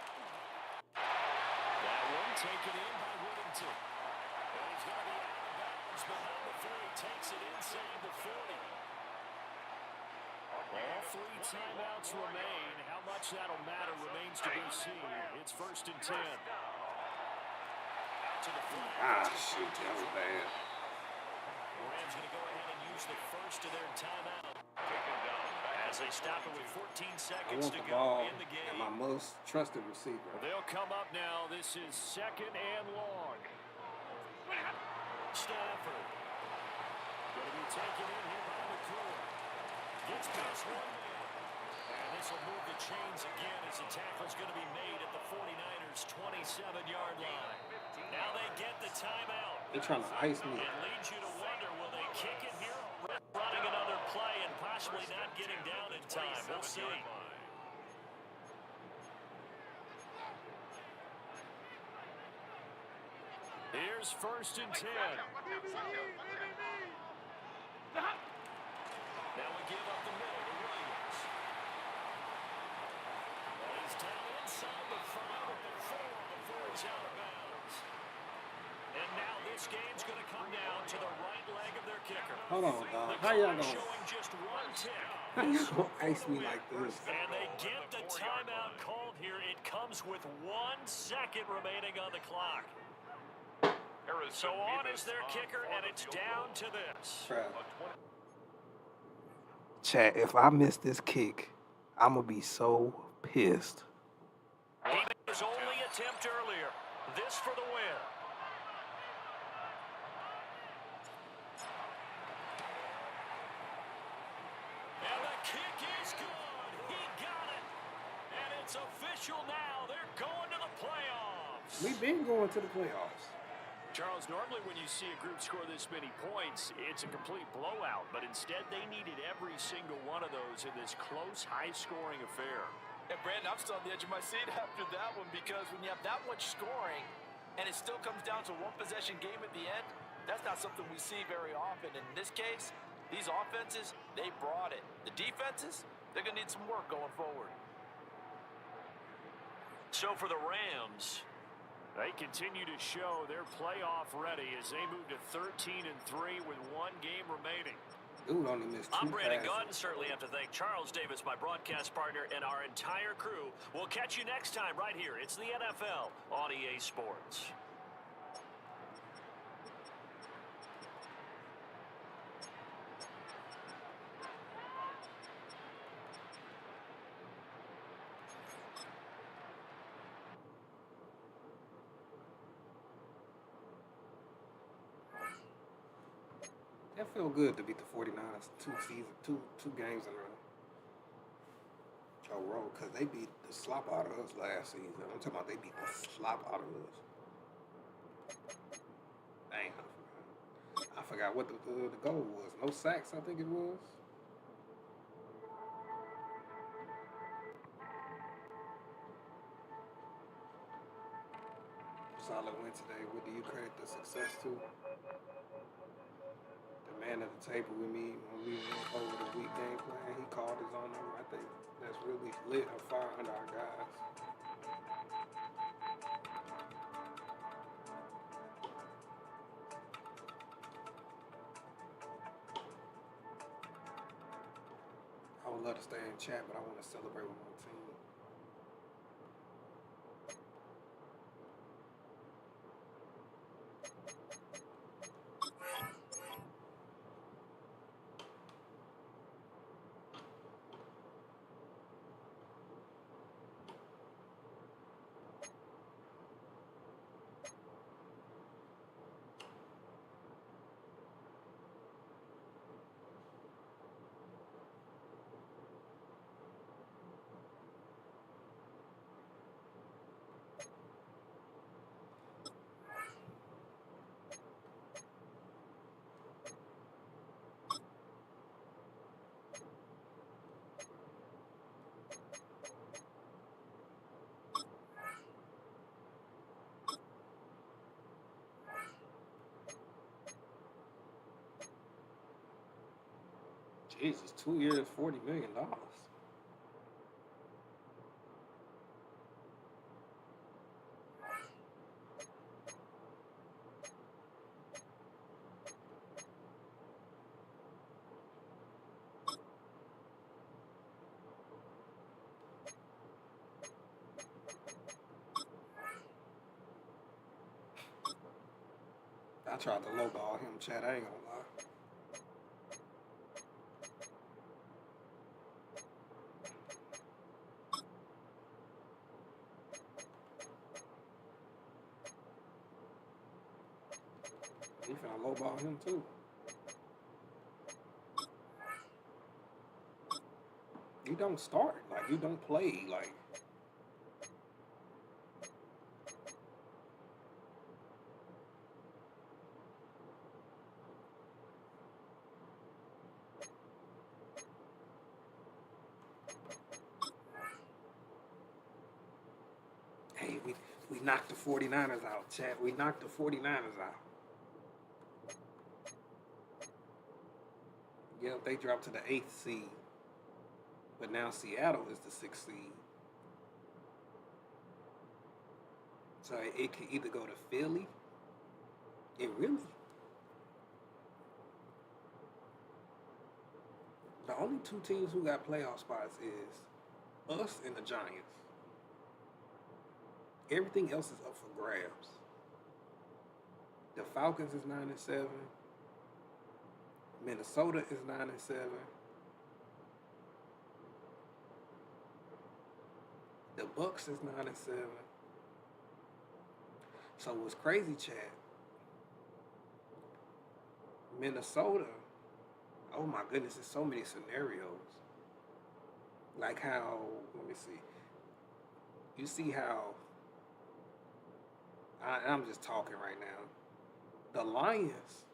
That one taken in by Whittington. And he's going to be out of bounds, but not before he takes it inside the 40. All 3 timeouts remain. How much that'll matter remains to be seen. It's 1st and 10. Out to the flat. Ah, shoot, that was bad. The Rams going to go ahead and use the first of their timeout. Taken down back. As they stop it with 14 I seconds want to the go ball in the and game. my most trusted receiver. They'll come up now. This is 2nd and long. Stafford. Going to be taken in here by McCoy. Gets past 1 man. And this will move the chains again as the tackle's going to be made at the 49ers' 27-yard line. Now they get the timeout. They're trying to ice me. It leads you to wonder, will they kick it here? Running another play and possibly not getting down in time. We'll see. Here's 1st and 10. Now we give up the middle to Williams. And he's down inside the 5 at the 4 before he's out of bounds. And now this game's going to come down to the right leg of their kicker. Hold on, dog. The How y'all clock gonna? showing just 1 tick. How you gonna ice me like this? And they get the timeout called here. It comes with 1 second remaining on the clock. So on is their kicker, and it's down to this. Crap. Chat, if I miss this kick, I'm gonna be so pissed. He made his only attempt earlier. This for the win. And the kick is good. He got it. And it's official now. They're going to the playoffs. We've been going to the playoffs. Charles, normally when you see a group score this many points, it's a complete blowout. But instead, they needed every single one of those in this close, high-scoring affair. And Brandon, I'm still on the edge of my seat after that one, because when you have that much scoring and it still comes down to 1-possession game at the end, that's not something we see very often. In this case, these offenses, they brought it. The defenses, they're going to need some work going forward. So for the Rams, They continue to show they're playoff ready as they move to 13-3 with one game remaining. Dude only missed 2 I'm Brandon passes. Gunn. Certainly have to thank Charles Davis, my broadcast partner, and our entire crew. We'll catch you next time right here. It's the NFL on EA Sports. That felt good to beat the 49ers two games in a row, because they beat the slop out of us last season. I'm talking about they beat the slop out of us. Dang, I forgot what the goal was. No sacks, I think it was. Solid win today. What do you credit the success to? The man at the table with me when we went over the week game plan, he called his own number. I think that's really lit a fire under our guys. I would love to stay in chat, but I want to celebrate with my team. Jesus, 2 years, $40 million. I tried to lowball him, Chad. I ain't gonna lie. He finna lowball him too. You don't start, like you don't play, like. Hey, we knocked the 49ers out, Chad. We knocked the 49ers out. Yeah, they dropped to the 8th seed. But now Seattle is the 6th seed. So it could either go to Philly. It really. The only 2 teams who got playoff spots is us and the Giants. Everything else is up for grabs. The Falcons is 9-7. Minnesota is 9-7. The Bucks is 9-7. So what's crazy, Chad? Minnesota. Oh my goodness, there's so many scenarios. Like how, let me see. You see how, I'm just talking right now. The Lions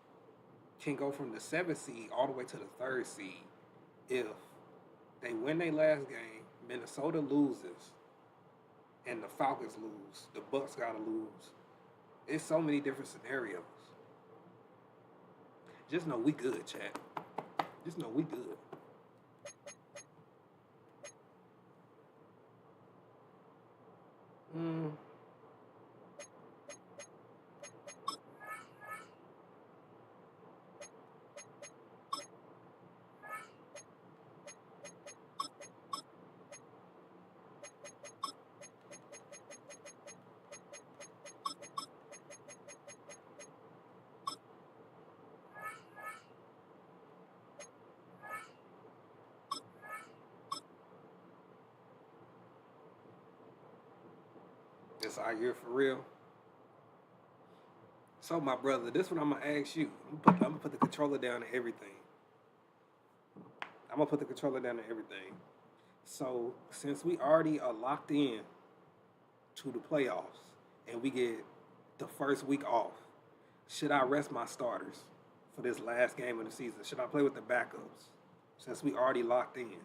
can go from the 7th seed all the way to the 3rd seed if they win their last game, Minnesota loses, and the Falcons lose. The Bucks gotta lose. There's so many different scenarios. Just know we good, chat. Just know we good. It's our year for real. So, my brother, this one I'm gonna ask you. I'm gonna put the controller down to everything. I'm gonna put the controller down to everything. So, since we already are locked in to the playoffs and we get the first week off, should I rest my starters for this last game of the season? Should I play with the backups since we already locked in?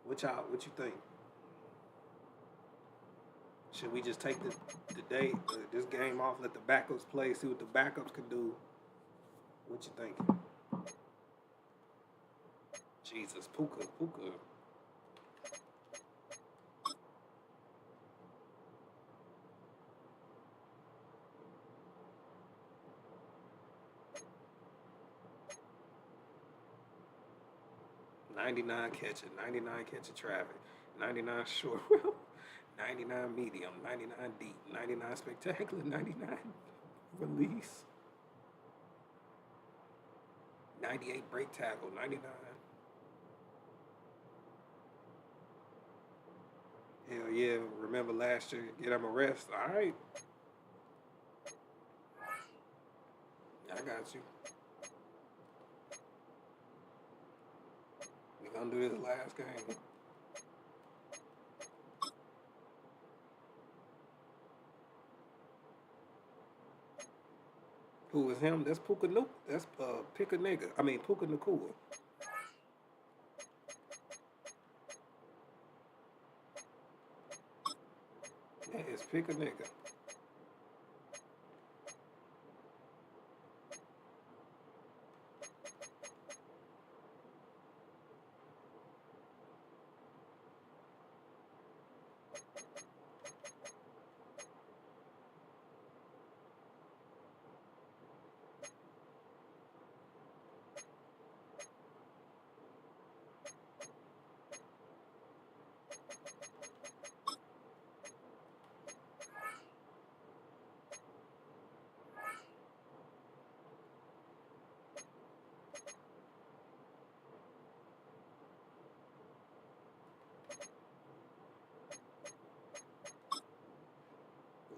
What you think? Should we just take this game off, let the backups play, see what the backups can do? What you think? Jesus, Puka. $99 catching, $99 catching traffic, $99 short, 99 medium, 99 deep, 99 spectacular, 99 release, 98 break tackle, 99. Hell yeah, remember last year, get him a rest. All right. I got you. We gonna do this last game. Who was him? That's Puka Nuke. That's Pick a Nigga. I mean Puka Nakua. That is Pick a Nigga.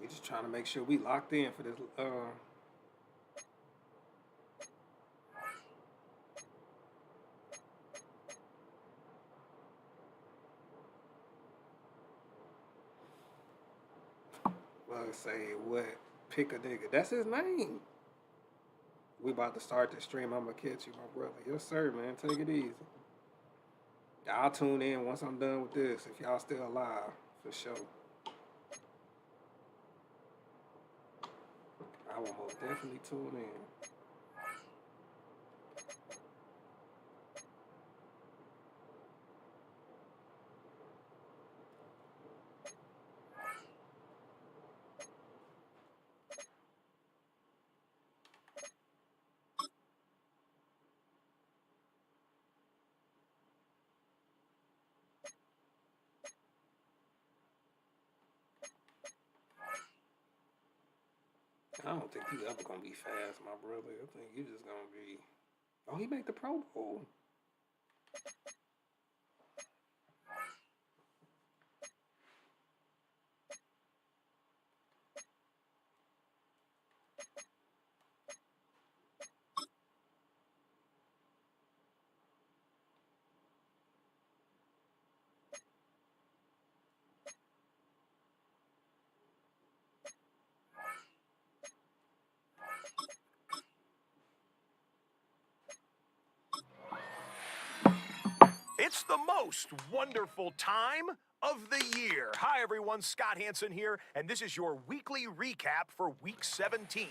We just trying to make sure we locked in for this. Well, say what? Pick a Nigga. That's his name. We about to start the stream. I'm gonna catch you, my brother. Yes, sir, man. Take it easy. I'll tune in once I'm done with this. If y'all still alive, for sure. I will most definitely tune in. I don't think you ever gonna be fast, my brother. I think you just gonna be. Oh, he made the Pro Bowl. It's the most wonderful time of the year. Hi, everyone. Scott Hansen here, and this is your weekly recap for Week 17.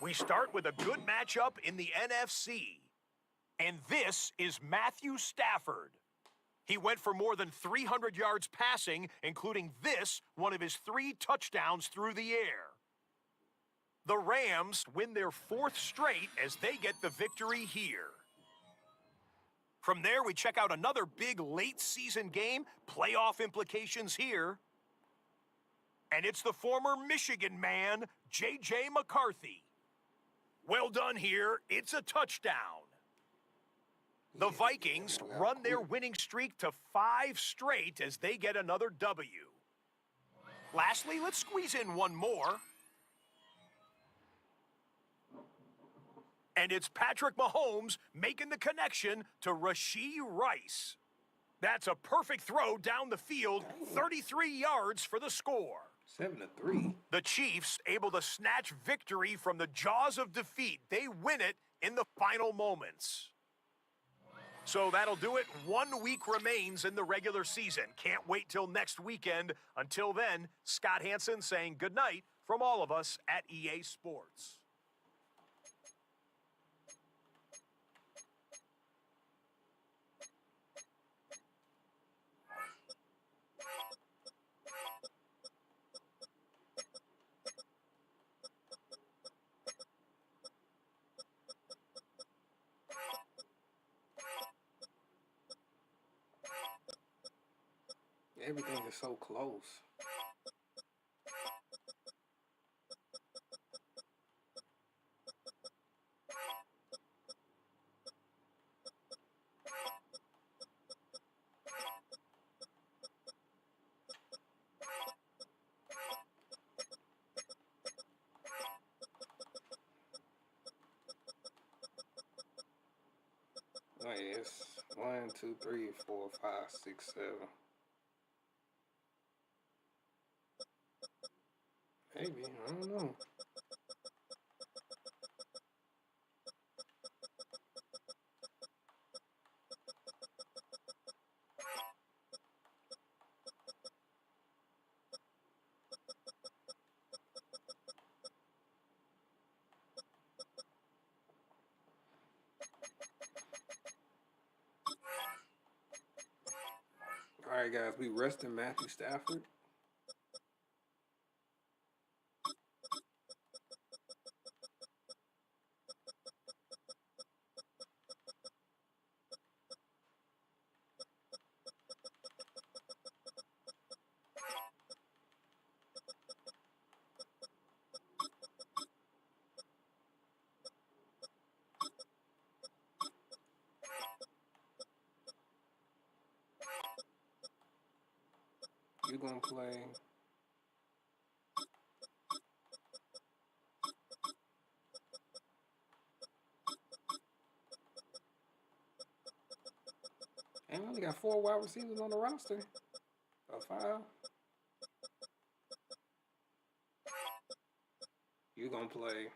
We start with a good matchup in the NFC, and this is Matthew Stafford. He went for more than 300 yards passing, including this, one of his 3 touchdowns through the air. The Rams win their 4th straight as they get the victory here. From there, we check out another big late-season game, playoff implications here. And it's the former Michigan man, J.J. McCarthy. Well done here. It's a touchdown. The Vikings run their winning streak to 5 straight as they get another W. Lastly, let's squeeze in one more. And it's Patrick Mahomes making the connection to Rashee Rice. That's a perfect throw down the field, 33 yards for the score. 7-3. The Chiefs able to snatch victory from the jaws of defeat. They win it in the final moments. So that'll do it. 1 week remains in the regular season. Can't wait till next weekend. Until then, Scott Hansen saying goodnight from all of us at EA Sports. Everything is so close. Oh, yes. 1, 2, 3, 4, 5, 6, 7. Maybe, I don't know. All right, guys, we resting Matthew Stafford. You gonna play? And we only got 4 wide receivers on the roster. Or 5. You gonna play?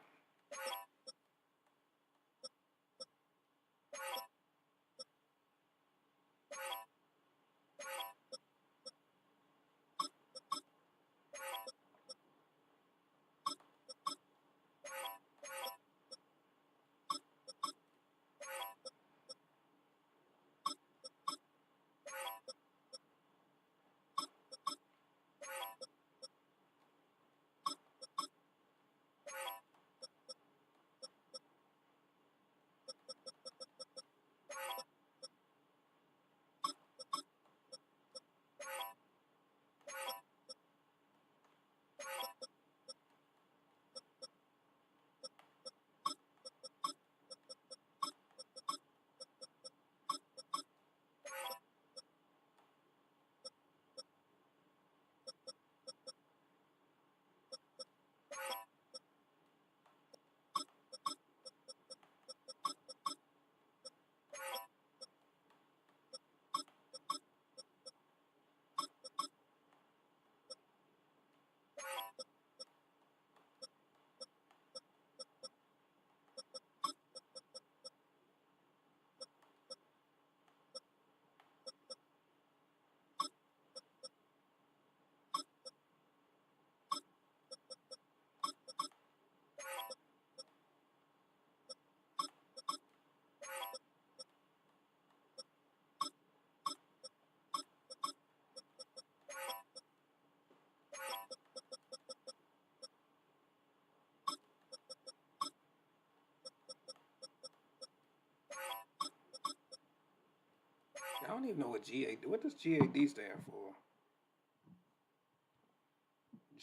I don't even know what GAD. What does GAD stand for?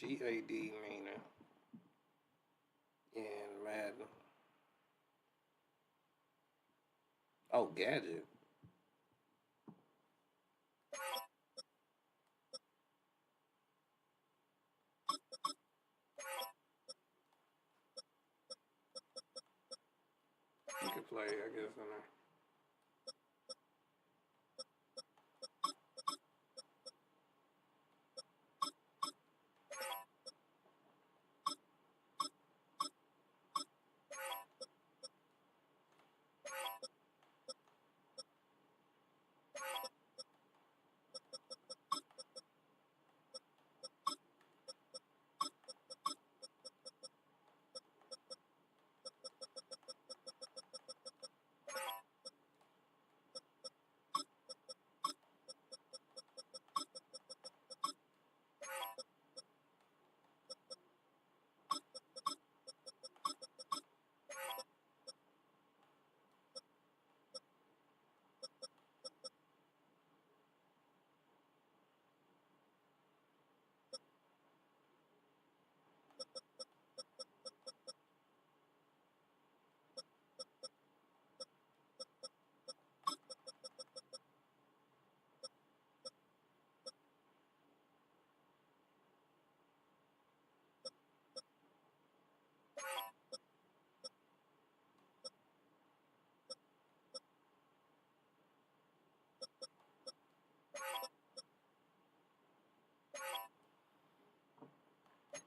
GAD meaning in Madden. Oh, Gadget. He could play, I guess, in there.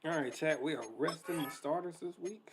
All right, chat. We are resting the starters this week.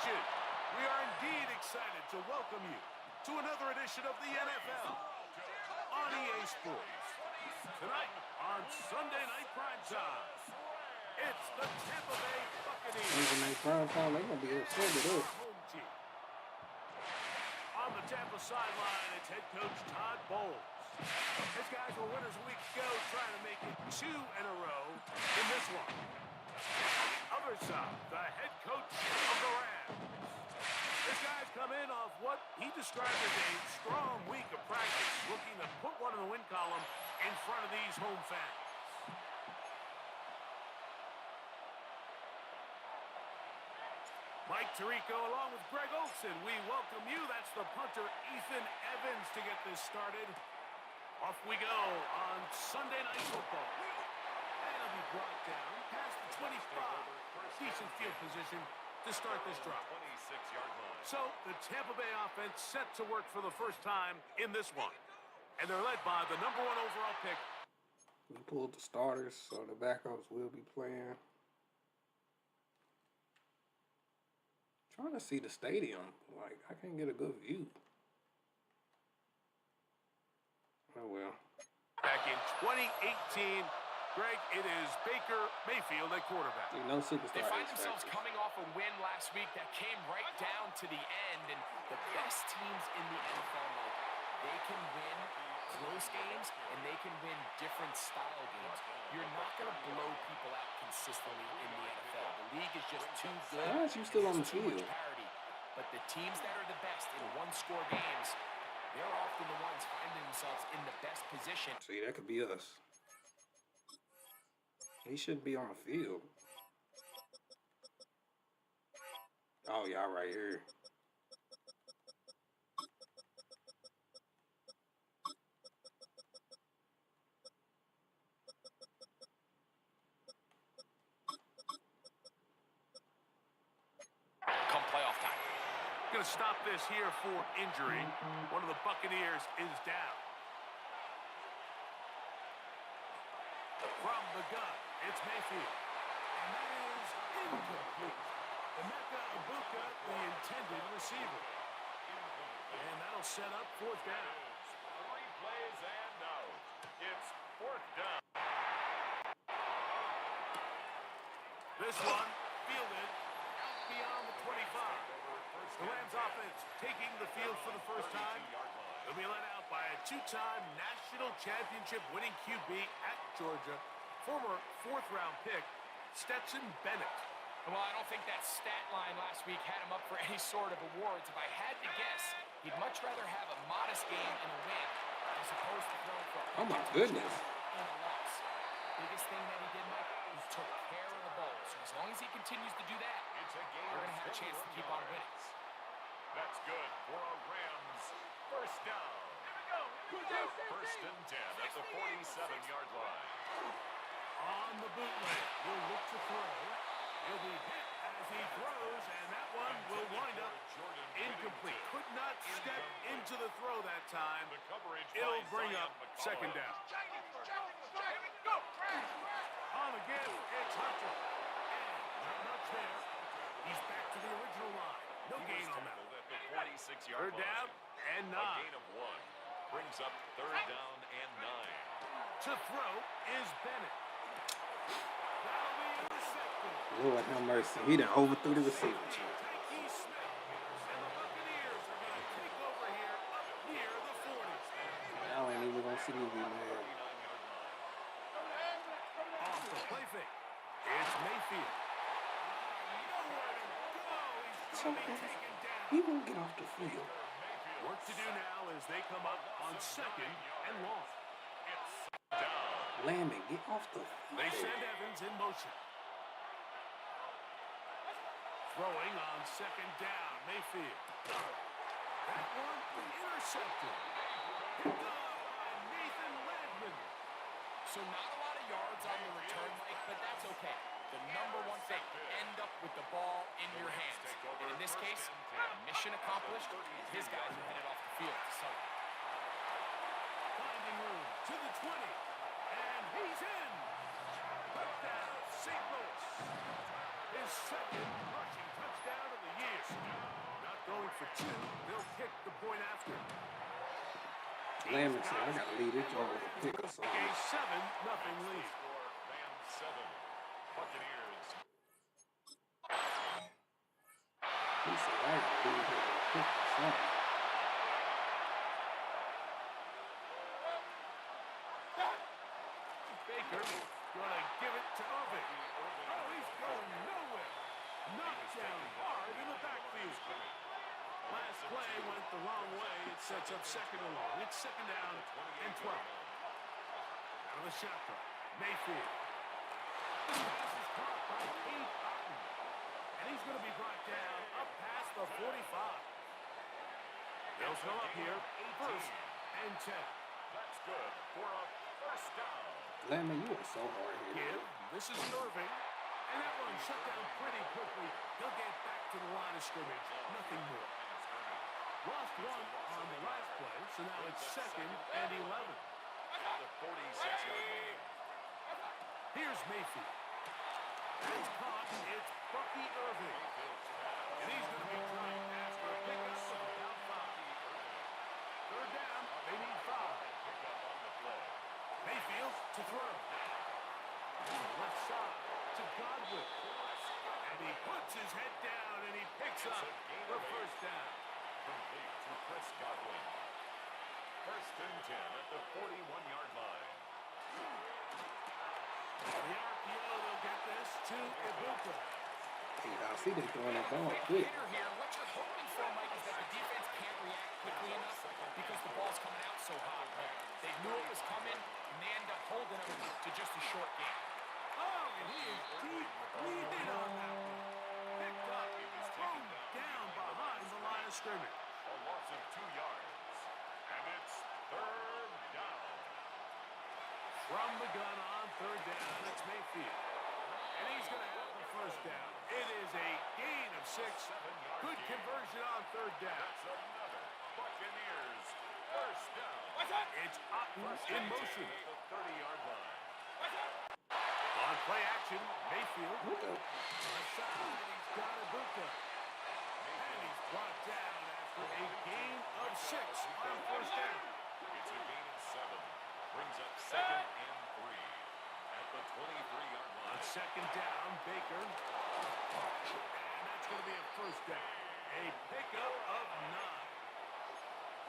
We are indeed excited to welcome you to another edition of the NFL on EA Sports. Tonight on Sunday Night Primetime, it's the Tampa Bay Buccaneers. Sunday Night Primetime, they're going to be upset with us. Home team. On the Tampa sideline, it's head coach Todd Bowles. His guys were winners a week ago, trying to make it 2 in a row in this one. On the other side, the head coach of the Rams. His guys come in off what he described as a strong week of practice, looking to put one in the win column in front of these home fans. Mike Tirico along with Greg Olsen, we welcome you. That's the punter, Ethan Evans, to get this started. Off we go on Sunday Night Football. And it'll be brought down past the 25. Decent field position to start this drive. 26-yard line. So the Tampa Bay offense set to work for the first time in this one. And they're led by the #1 overall pick. We pulled the starters, so the backups will be playing. Trying to see the stadium. Like, I can't get a good view. Oh, well. Back in 2018, Greg, it is Baker Mayfield at quarterback. No superstar. They find X themselves factor. coming off a win last week that came right down to the end, and the best teams in the NFL, like, they can win close games and they can win different style games. You're not going to blow people out consistently in the NFL. The league is just too good. Why is you still on the Too much field? parity. But the teams that are the best in one-score games, they're often the ones finding themselves in the best position. See, that could be us. He should be on the field. Oh, y'all right here. Come playoff time. Going to stop this here for injury. One of the Buccaneers is down. From the gun, it's Mayfield. And that is incomplete. Emeka Ibuka, the intended receiver. And that'll set up 4th down. 3 plays and out. It's 4th down. This one fielded out beyond the 25. The Rams offense taking the field for the first time. They'll be led out by a two-time national championship winning QB at Georgia, former fourth-round pick, Stetson Bennett. Well, I don't think that stat line last week had him up for any sort of awards. If I had to guess, he'd much rather have a modest game and a win as opposed to throwing for Oh my goodness. and a loss. Biggest thing that he did, Mike, he took care of the ball. So as long as he continues to do that, we're going to have a chance to keep on winning. That's good for a Rams first down. First and 10 at the 47-yard line. On the bootleg, he'll look to throw. He'll be hit as he throws, and that one will wind up incomplete. Could not step into the throw that time. It'll bring up second down. On again, it's Hunter. And not much there. He's back to the original line. No gain on that. Third down and 9. A gain of 1 brings up third down and 9. To throw is Bennett. That'll be intercepted. Lord have mercy. He done overthrew the receiver. Mikey Smith. And the Buccaneers are going to take over here up near the 40. Y'all ain't even gonna see me be mad. Off the play fake. It's Mayfield. Nowhere to go. He's going to be taken down. He won't get off the field. Work to do now as they come up on second and long. Lamb, get off the They field. send Evans in motion. Throwing on second down, Mayfield. That one intercepted. Picked up by Nathan Redmond. So not a lot of yards on the return, Mike, but that's okay. The number one thing, end up with the ball in your hands. And in this case, mission accomplished. His guys are headed off the field. So Finding room to the 20. And he's in. Touchdown, St. Louis. His second rushing touchdown of the year. Not going for 2. They'll kick the point after. Lamb said, I gotta leave this joint with a pick or A something. 7-0 lead. Rams 7. Buccaneers. He said, I gotta leave here with a pick or something. Baker gonna give it to Irving. Oh, he's going nowhere. Knocked down hard in the backfield. Last play went the wrong way. It sets up second and long. It's second down and 12. Out of the shotgun, Mayfield. This pass is caught by Cade Otton. And he's going to be brought down up past the 45. They'll throw up here, first and 10. That's good for a first down. Lamb, you are so hard here. Give. This is Irving. And that one shut down pretty quickly. He'll get back to the line of scrimmage. Nothing more. Lost one on the last play, so now it's second and 11. At the 46-yard line. Here's Mayfield. It's caught. It's Bucky Irving. And he's going to be trying to pass for a pickup of about 5. Third down. They need 5. Mayfield to throw. Left side to Godwin. And he puts his head down and he picks up the first down. Complete to Chris Godwin. First and 10 at the 41-yard line. The RPO, they'll get this to Ibuka. Hey, I see they throwing that ball quick. here, what you're hoping for, Mike, is that the defense can't react quickly enough because the ball's coming out so hot. They knew it was coming, and they end up holding him to just a short game. Oh, and he is deeply hit on that one. Picked up, thrown down behind the line of scrimmage. A loss of 2 yards. And it's third down. From the gun on third down, it's Mayfield. And he's going to have the first down. It is a gain of 6. Good conversion on third down. That's another Buccaneers first down. It's Otton in motion. At the 30-yard line. On play action, Mayfield. What the? Left side, he's got Ibuka. And he's brought down after a gain of 6 on first down. It's a gain of 7. Brings up second and 3. At the 23-yard line. On Second down, Baker. And that's going to be a first down. A pickup of 9.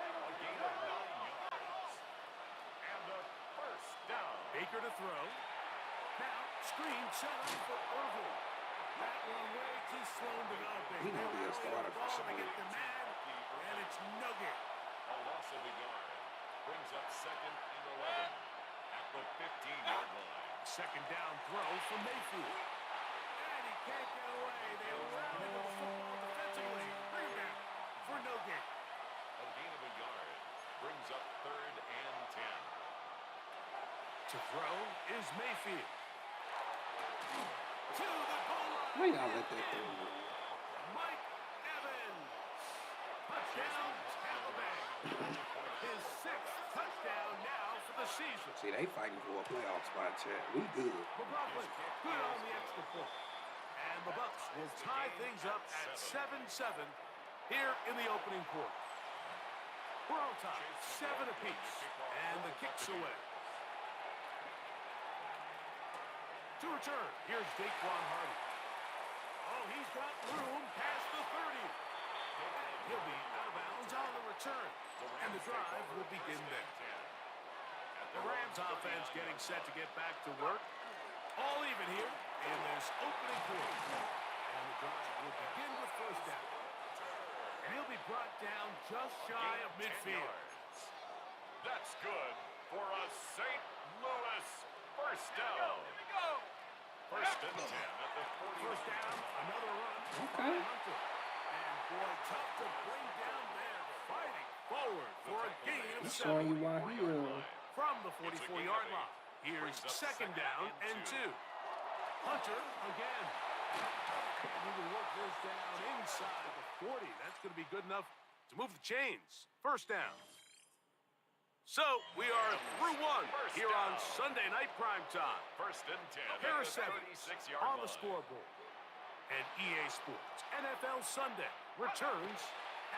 A gain of 9 yards. And a first down. Baker to throw. Now, screen set up for Irvin. That one way too slow in developing. He might be a starter for Ball to some get the man, and it's no good. A loss of a yard. Brings up second and 11 at the 15-yard line. Second down throw for Mayfield. And he can't get away. They rally with the football defensively. Bring it down for no gain. A gain of a yard. Brings up third and 10. To throw is Mayfield. To the goal line. Why y'all let that thing go? Mike Evans. Touchdown, Tampa Bay. His 6th touchdown now for the season. See, they fighting for a playoff spot, Chad. We good. McLaughlin, good on the extra point. And the Bucs will tie things up at 7-7 here in the opening quarter. We're on top, 7 apiece, and the kick's away. To return, here's Daquan Hardy. Oh, he's got room past the 30. And he'll be out of bounds on the return. And the drive will begin there. The Rams offense getting set to get back to work. All even here in this opening quarter. And the drive will begin with first down. And he'll be brought down just shy of midfield. That's good for a St. Louis first down. First and 10 at the 40. First down, another run. Okay. Hunter. And boy, tough to bring down there. Fighting forward for a gain of He's showing 7. you why he From the 44-yard line. Here's second down and 2. Hunter again. And he will work this down inside the 40. That's going to be good enough to move the chains. First down. So, we are through one here on Sunday Night Primetime. First and 10. Paris 7 on the line. scoreboard. And EA Sports NFL Sunday returns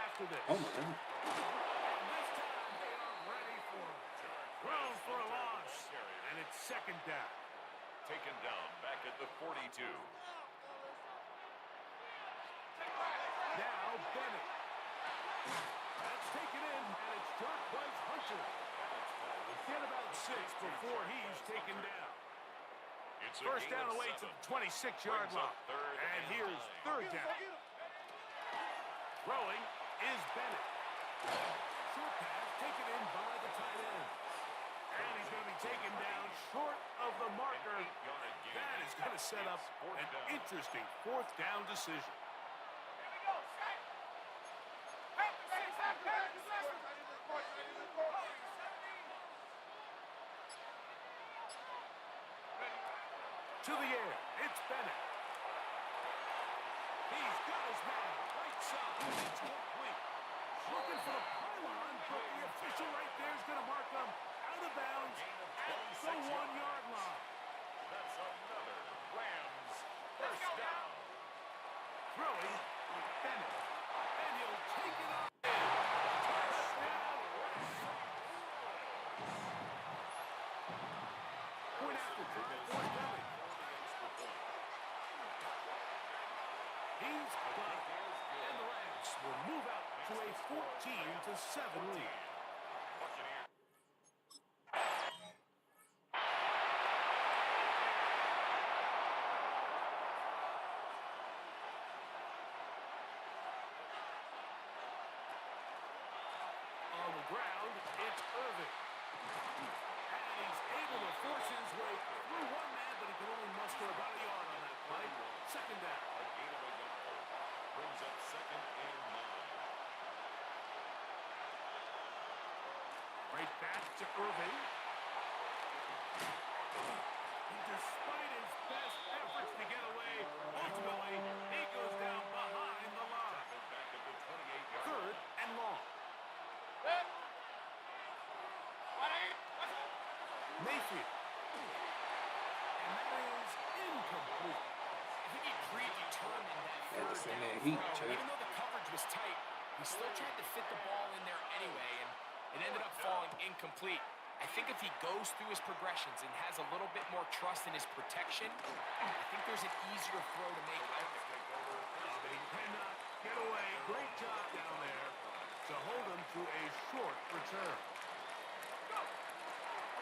after this. Oh, my God. And this time they are ready for it. Thrown for a loss. And it's second down. Taken down back at the 42. Now Bennett. That's taken in, and it's Jarquez Hunter. Get about 6 before he's taken down. It's a First gain down of away to 7. the 26-yard Brings up line. third And and here's 9. third down. Throwing is Bennett. Short pass taken in by the tight end. And he's going to be taken down short of the marker. That is going to set up an interesting fourth down decision. To the air, it's Bennett. He's got his man right side. It's complete. Looking for the pylon, but the official right there is going to mark him out of bounds at the 1-yard line. That's another Rams first down. Throwing, Bennett. And he'll take it up. Touchdown. Point after try, fourth down. He's got it. And the Rams will move out to a 14-7 lead. On the ground, it's Irvin. And he's able to force his way through one man, but he can only muster about a yard on that play. Second down. A gain of a yard. Brings up second and 9. Right back to Irvin. And despite his best efforts to get away, ultimately, he goes down behind the line. Back at the 28-yard. Third and long. Mayfield. And that is incomplete. I think he predetermined that Had to first send down that heat, throw. Chad. Even though the coverage was tight, he still tried to fit the ball in there anyway, and it ended up falling incomplete. I think if he goes through his progressions and has a little bit more trust in his protection, I think there's an easier throw to make out there. But he cannot get away. Great job down there to hold him to a short return.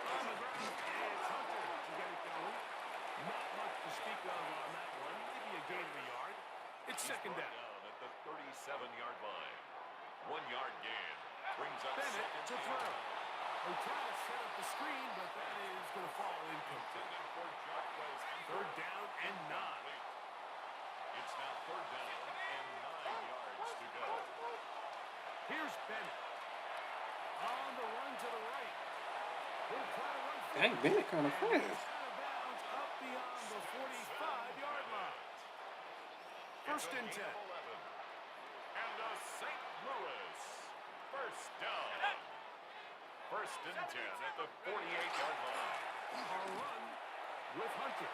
On the ground, it's Hunter to get it going. Not much to speak of on that one. Maybe a gain of a yard. It's second down. At the 37-yard line. 1-yard gain. Brings up Bennett second to throw. They're trying to set up the screen, but that is going to fall incomplete. Third down and 9. It's now third down and 9 yards to go. Here's Bennett. On the run to the right. He'll try to run Dang, Bennett kind of fast. out of bounds up beyond the 45-yard line. First and 10. And a St. Louis first down. First and 10 at the 48-yard line. A run with Hunter.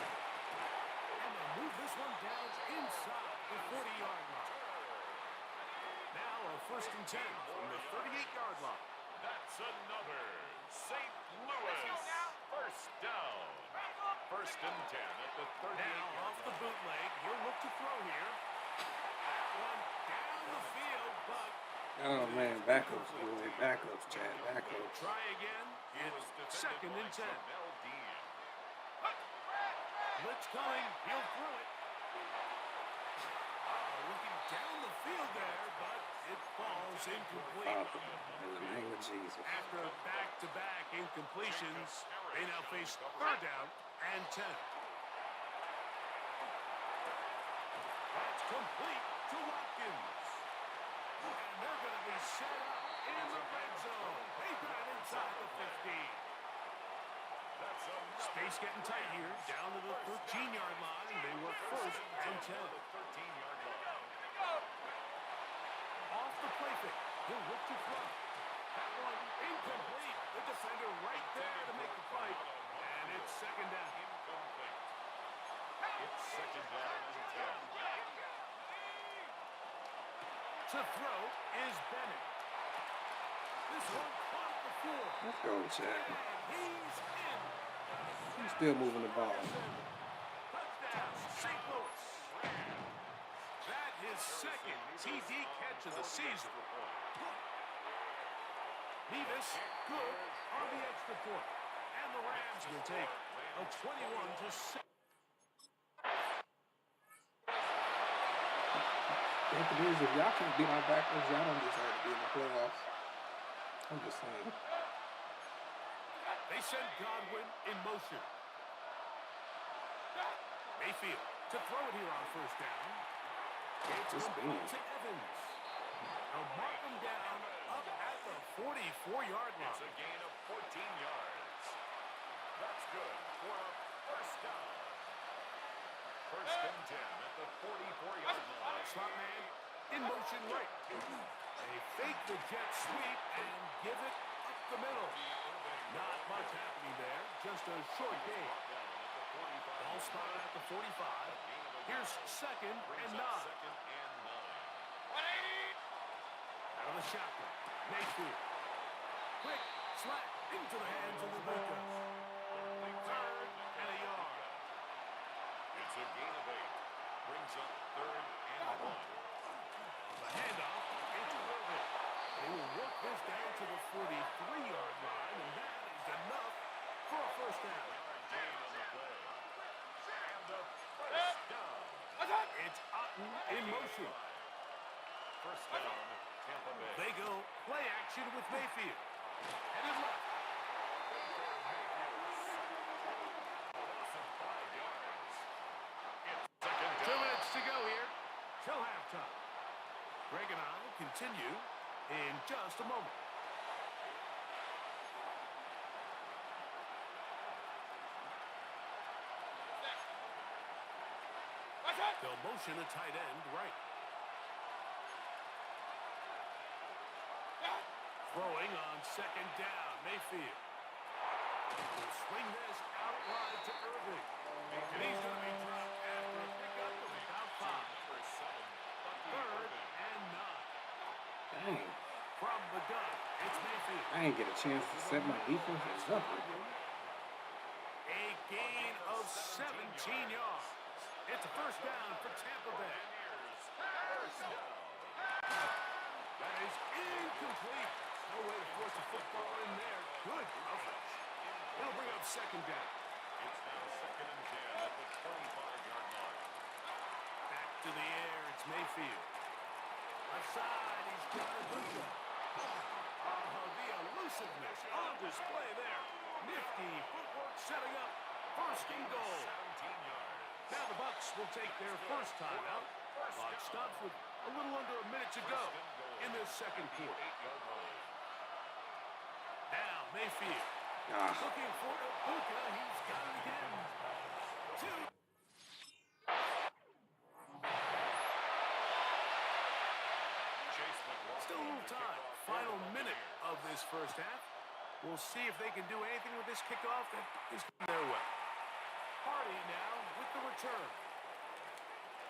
And they'll move this one down inside the 40-yard line. Now a first and 10 from the 38-yard line. That's another St. Louis first down. First and 10 at the 38-yard line. Now off the bootleg, he'll look to throw here. That one down the field, but Oh man, backups, boy, backups, Chad, backups. try again. It's second and 10. Blitz coming. He'll throw it. Looking down the field there, but it falls incomplete. In the name of Jesus. After back-to-back incompletions, they now face third down and 10. That's complete to Watkins. And they're going to be set up in the red zone. They got it inside the 15. Space getting tight here. Down to the 13-yard line. They work first and 10. Off the play fake. He'll look to throw. That one incomplete. The defender right there to make the fight. And it's second down. It's second down and 10. To throw is Bennett. This one caught the floor. Let's go, Chad. He's in. He's still moving the ball. Touchdown, St. Louis. That is second TD catch of the season. Nevis, good on the extra point. And the Rams will take a 21-6. The thing is, if y'all can't beat our backups, y'all don't deserve to be in the playoffs. I'm just saying. They send Godwin in motion. Mayfield to throw it here on first down. It's This complete thing. to Evans. They'll mark him down up at the 44-yard line. It's a gain of 14 yards. That's good for a first down. First and 10 at the 44-yard line. Slot man in motion right. They fake the jet sweep and give it up the middle. Not much happening there. Just a short gain. Ball spotted at the 45. Here's second and 9. Out of the shotgun. Mayfield. Quick slap into the hands of the Lucas. Third and a yard. It's a gain of 8. Brings up third and 1. The handoff into Irvin. They will work this down to the 43-yard line, and that is enough for a first down. Gain on the play. And a first down. It's Otten in motion. First down, Tampa Bay. They go play action with Mayfield. Headed left. Loss of 5 yards. It's 2 second down. minutes to go here till halftime. Greg and I continue in just a moment. They'll motion a tight end right. Throwing on second down, Mayfield. Will swing this out wide to Irving. And he's going to be dropped after a pickup of about 5. Number 7, Bucky Third Irving. and 9. Dang. From the gun, it's Mayfield. I ain't get a chance to set my defense or something. A gain of 17 yards. It's a first down for Tampa Bay. That is incomplete. No way to force a football in there. Good coverage. It'll bring up second down. It's now 2nd and 10 at the 25-yard line. Back to the air, it's Mayfield. Left side, he's got a good one. Oh, the elusiveness on display there. Nifty footwork setting up first and goal. 17 yards. Now the Bucs will take their first time out. Clock stops with a little under a minute to go in this second quarter. Now Mayfield looking for Ibuka. He's got it again. Still a little time. Final minute of this first half. We'll see if they can do anything with this kickoff that is coming their way. Hardy now with the return.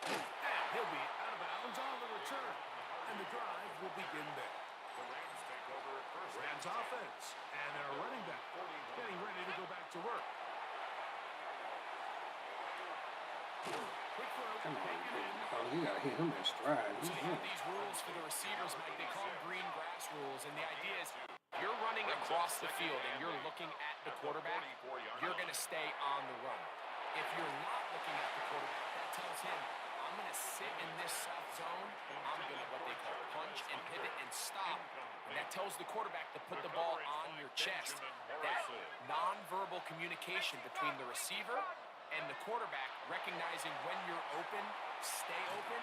And he'll be out of bounds on the return. And the drive will begin there. The Rams take over at first. Rams offense. And their running back getting ready to go back to work. Quick throw. Come on, Taken in. oh, you gotta hit him in stride. So you have these rules for the receivers, Mike. They call them green grass rules, and the idea is you're running across the field and you're looking at the quarterback, you're going to stay on the run. If you're not looking at the quarterback, that tells him, I'm going to sit in this soft zone, I'm going to what they call punch and pivot and stop, and that tells the quarterback to put the ball on your chest. That nonverbal communication between the receiver and the quarterback, recognizing when you're open, stay open,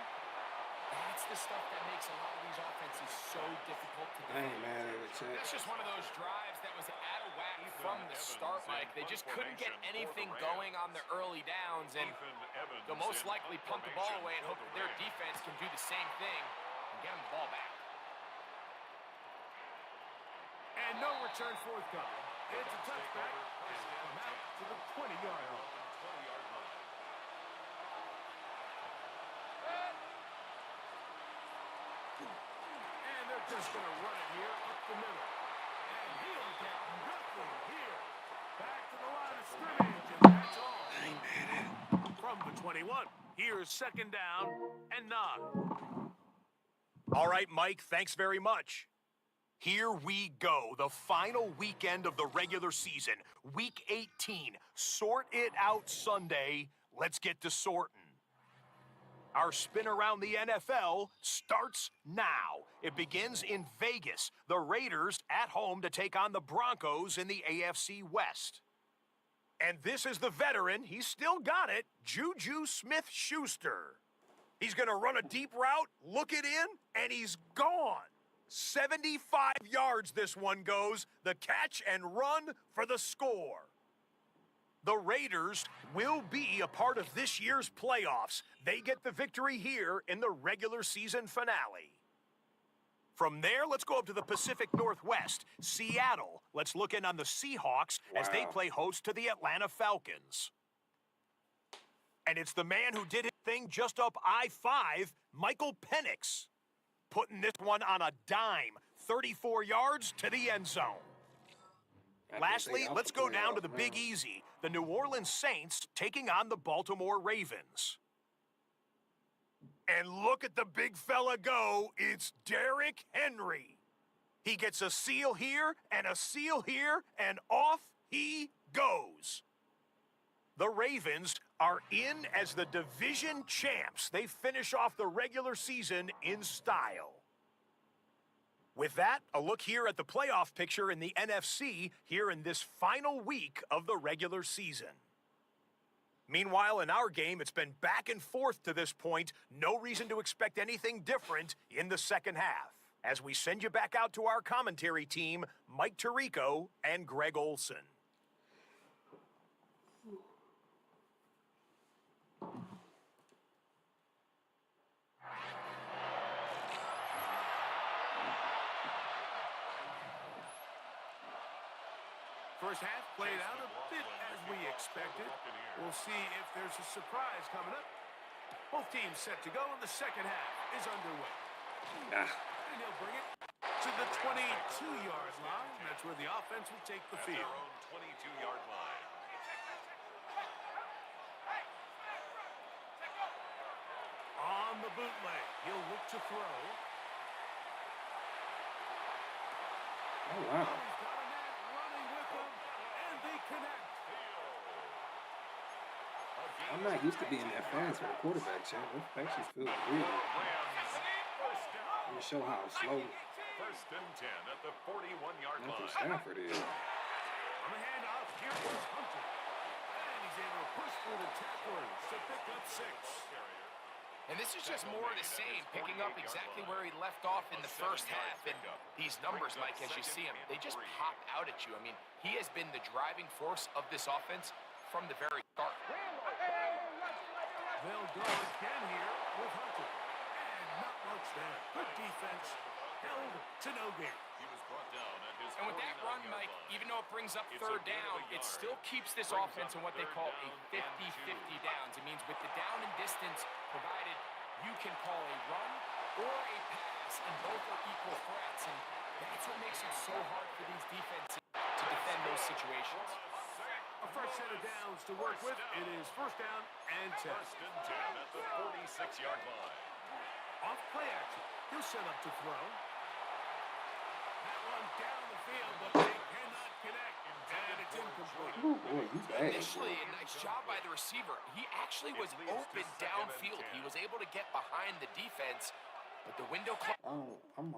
that's the stuff that makes a lot of these offenses so difficult to I defend. ain't mad at it, Chad. That's just one of those drives that was out of whack from the start, Mike. They just couldn't get anything going on the early downs, and they'll most likely punt the ball away and hope that their defense can do the same thing and get them the ball back. And no return forthcoming. It's a touchback. And come out to the 20-yard line. And they're just going to run it here up the middle. And he'll get nothing here. Back to the line of scrimmage, and that's all. From the 21, here's second down and 9. All right, Mike, thanks very much. Here we go, the final weekend of the regular season, Week 18. Sort it out Sunday. Let's get to sorting. Our spin around the NFL starts now. It begins in Vegas. The Raiders at home to take on the Broncos in the AFC West. And this is the veteran, he's still got it, Juju Smith-Schuster. He's going to run a deep route, look it in, and he's gone. 75 yards this one goes, the catch and run for the score. The Raiders will be a part of this year's playoffs. They get the victory here in the regular season finale. From there, let's go up to the Pacific Northwest, Seattle. Let's look in on the Seahawks as they play host to the Atlanta Falcons. And it's the man who did his thing just up I-5, Michael Penix, putting this one on a dime, 34 yards to the end zone. Lastly, let's go down to the Big Easy, the New Orleans Saints taking on the Baltimore Ravens. And look at the big fella go, it's Derrick Henry. He gets a seal here and a seal here, and off he goes. The Ravens are in as the division champs. They finish off the regular season in style. With that, a look here at the playoff picture in the NFC here in this final week of the regular season. Meanwhile, in our game, it's been back and forth to this point. No reason to expect anything different in the second half. As we send you back out to our commentary team, Mike Tirico and Greg Olson. First half played out a bit as we expected. We'll see if there's a surprise coming up. Both teams set to go, and the second half is underway. And he'll bring it to the 22-yard line. That's where the offense will take the field. Their own 22-yard line. On the bootleg, he'll look to throw. Oh, wow. He's got a man running with him, and they connect. I'm not used to being that fast for a quarterback, champ. This actually feels weird. Rams, first down. You show how slow First and 10 at the 41-yard Matthew line. Stafford is. On the handoff, here was Hunter. And he's able to push through the tacklers to pick up 6. And this is just more of the same, picking up exactly where he left off in the first half. And these numbers, Mike, as you see them, they just pop out at you. I mean, he has been the driving force of this offense from the very start. They'll go again here with Hunter. And not much there. Good defense. Held to no gain. He was brought down at his And with that run, 49-yard Mike, line. even though it brings up It's third a gain of down, a it yard. still keeps this Brings offense up in what they third call down a and 50-50 downs. It means with the down and distance provided, you can call a run or a pass, and both are equal threats. And that's what makes it so hard for these defenses to defend those situations. A fresh set of downs to work with. It is first down and 10. First and 10 at the 46-yard line. Off play action. He'll set up to throw. That one down the field, but they cannot connect. And it's incomplete. Oh, boy, you bad. Initially, a nice job by the receiver. He actually was open downfield. He was able to get behind the defense, but the window closed. I'm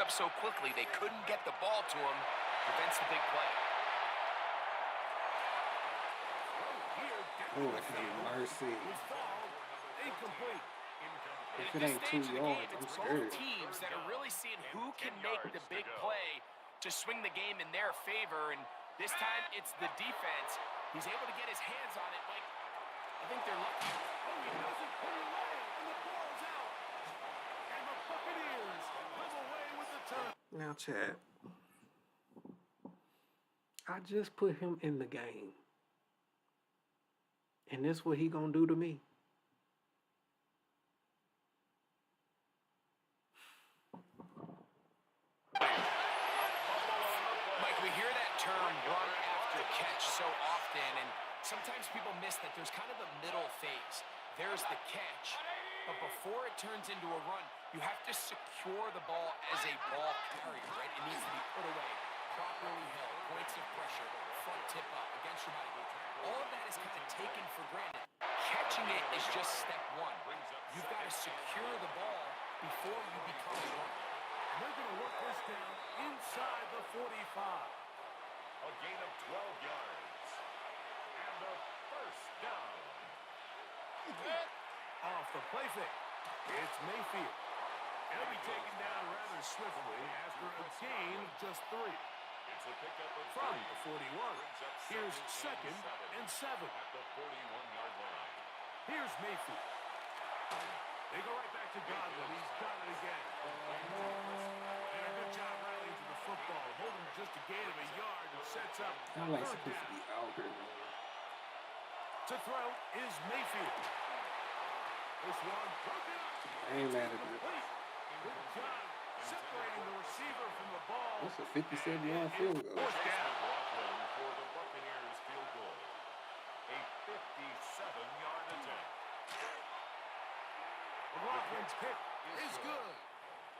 up so quickly they couldn't get the ball to him. Prevents the big play. Here, oh, have mercy. incomplete. If At it this ain't stage 2 of the yards, game, I'm it's scared. both teams that are really seeing who can make the big play to swing the game in their favor. And this time, it's the defense. He's able to get his hands on it. Like, I think they're lucky. Oh, he doesn't put it away, and the ball's out. And the Buccaneers come away with the turn. Now, Chad, I just put him in the game. And this what he gonna do to me? Mike, we hear that term run after catch so often, and sometimes people miss that there's kind of a middle phase. There's the catch, but before it turns into a run, you have to secure the ball as a ball carrier, right? It needs to be put away, properly held, points of pressure, front tip up against your body. All of that is kind of taken for granted. Catching it is just step one. You've got to secure the ball before you become a runner. And they're going to work this down inside the 45. A gain of 12 yards. And a first down. Off the play fake. It's Mayfield. He'll be taken down rather swiftly after a gain of just 3. It's a pickup of From 3. the 41. Here's second and 7. At the 41-yard line. Here's Mayfield. They go right back to Godwin. He's got it again. And a good job rallying to the football. Holding just a gain of a yard and sets up I'm like third supposed to down. be out here, man. To throw is Mayfield. This one broken up. I ain't mad at it. Good job separating the receiver from the ball. That's a 57-yard field goal. Fourth down. McLaughlin for the Buccaneers field goal. A 57-yard attempt. McLaughlin's kick is good.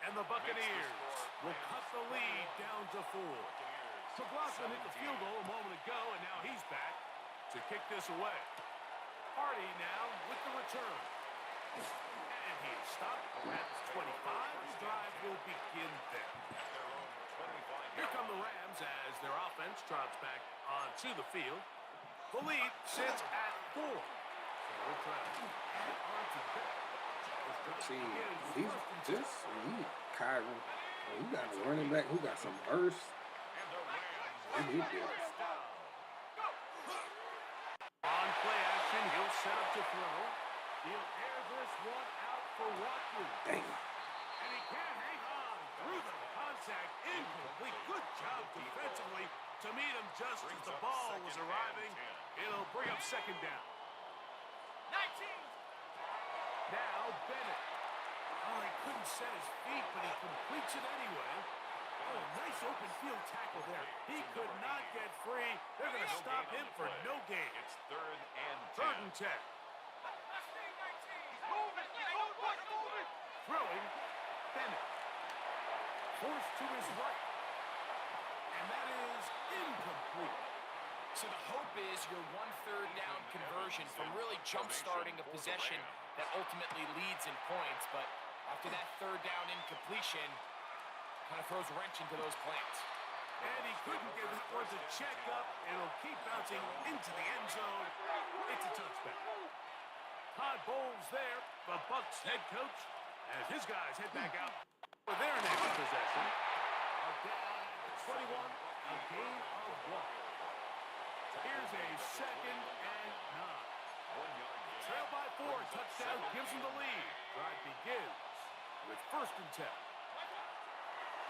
And the Buccaneers will cut the lead down to 4. McLaughlin hit the field goal a moment ago, and now he's back to kick this away. Hardy now with the return. And he is stopped at 25. The drive will begin there. Here come the Rams as their offense trots back onto the field. The lead sits at 4. So we'll try to add on to that. See, he's just Kyron. You got a running back who got some burst. And he did. On play action, he'll set up to throw. He'll air this one out for Watkins. Dang. And he can't hang on through the contact. Incomplete. Good job defensively to meet him just as the ball was arriving. It'll bring up second down. 19. Now Bennett. Oh, he couldn't set his feet, but he completes it anyway. Oh, nice open field tackle there. He could not get free. They're going to stop him for no gain. It's third and 10. Third and 10. Throwing, Bennett. Forced to his right. And that is incomplete. So the hope is your 1/3 down conversion from really jump-starting a possession that ultimately leads in points. But after that third down incompletion, kind of throws a wrench into those plans. And he couldn't get that one to check up. It'll keep bouncing into the end zone. It's a touchback. Todd Bowles there, the Bucs head coach, as his guys head back out for their next possession. Down 21, a gain of 1. Here's a second and 9. Trail by 4, touchdown gives them the lead. Drive begins with first and 10.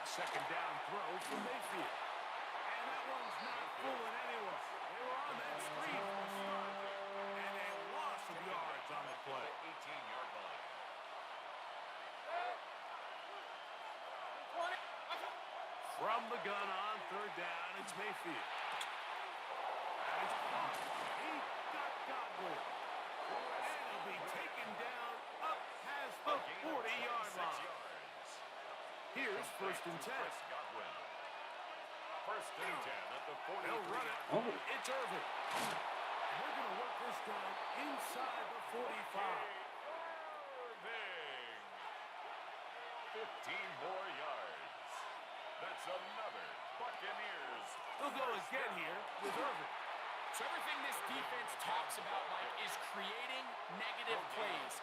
Second down throw from Mayfield. And that one's not fooling anyone. They were on that screen from the start. And a loss of yards on the play. 18-yard line. From the gun on third down, it's Mayfield. And it's caught. He got Godwin. And he'll be taken down up past the 40-yard line. Here's first and 10. First and 10 at the 40. They'll run it. Oh. It's Irvin. And they're going to work this down inside the 45. Irving. 15 more yards. That's another Buccaneers. They'll go again here with Irvin. So everything this defense talks about, Mike, is creating negative plays.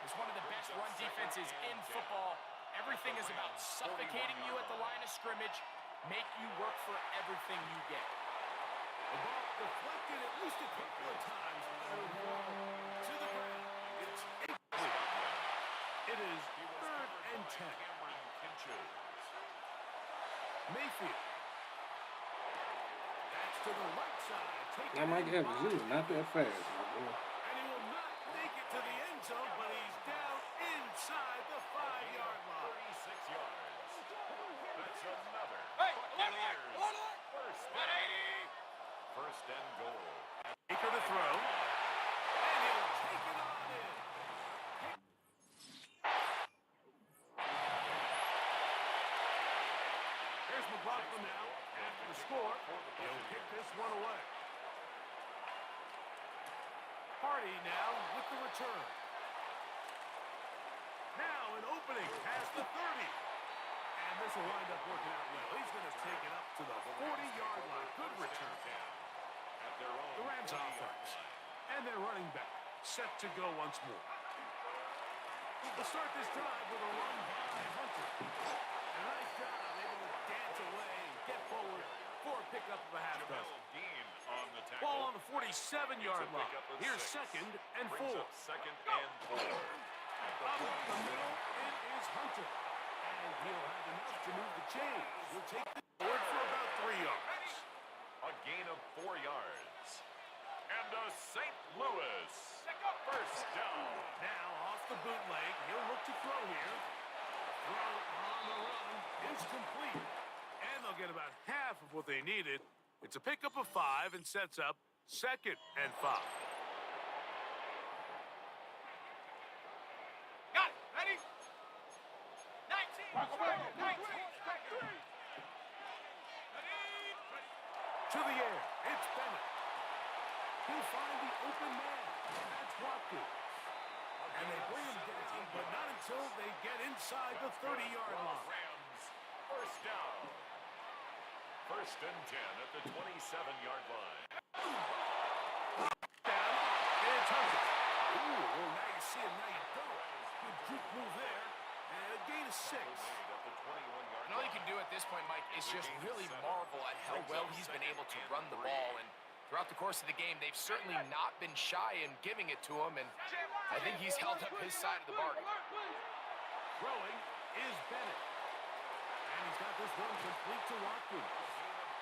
It's one of the best run defenses in football. Everything is about suffocating you at the line of scrimmage, make you work for everything you get. The ball deflected at least a couple of times. To the ground. It's incomplete. It is third and 10. Mayfield. That's to the right side. That Mike Evans, he was not that fast, my boy. And he will not make it to the end zone, but he's down inside the 5-yard line. 36 yards. That's another Buccaneers. First down. First and goal. Baker to throw. And he'll take it on in. Here's McLaughlin now. After the score, he'll kick this one away. Hardy now with the return. Now an opening past the 30. And this will wind up working out well. He's going to take it up to the 40-yard line. Good return. The Rams offense. And their running back set to go once more. We'll start this drive with a run by Hunter. A nice job, able to dance away and get forward for a pickup of a half dozen. Ball on the 47-yard line. Here's second and 4. Second and 4. Up the middle, it is Hunter. And he'll have enough to move the chains. He'll take the forward for about 3 yards. A gain of 4 yards. And a St. Louis first down. Now off the bootleg, he'll look to throw here. Throw on the run is complete. And they'll get about half of what they needed. It's a pickup of 5 and sets up second and 5. Got it. Ready? 19. To the air, it's Bennett. He'll find the open man. That's Watkins. And they bring him down, but not until they get inside the 30-yard line. Rams first down. First and 10 at the 27-yard line. Down, and it's Hunter. Ooh, well, now you see him, now you don't. Good juke move there, and a gain of 6. At the 21-yard And all you can do at this point, Mike, is just really marvel at how well he's been able to run the ball. And throughout the course of the game, they've certainly not been shy in giving it to him. And I think he's held up his side of the bargain. Throwing is Bennett. And he's got this one complete to Watkins.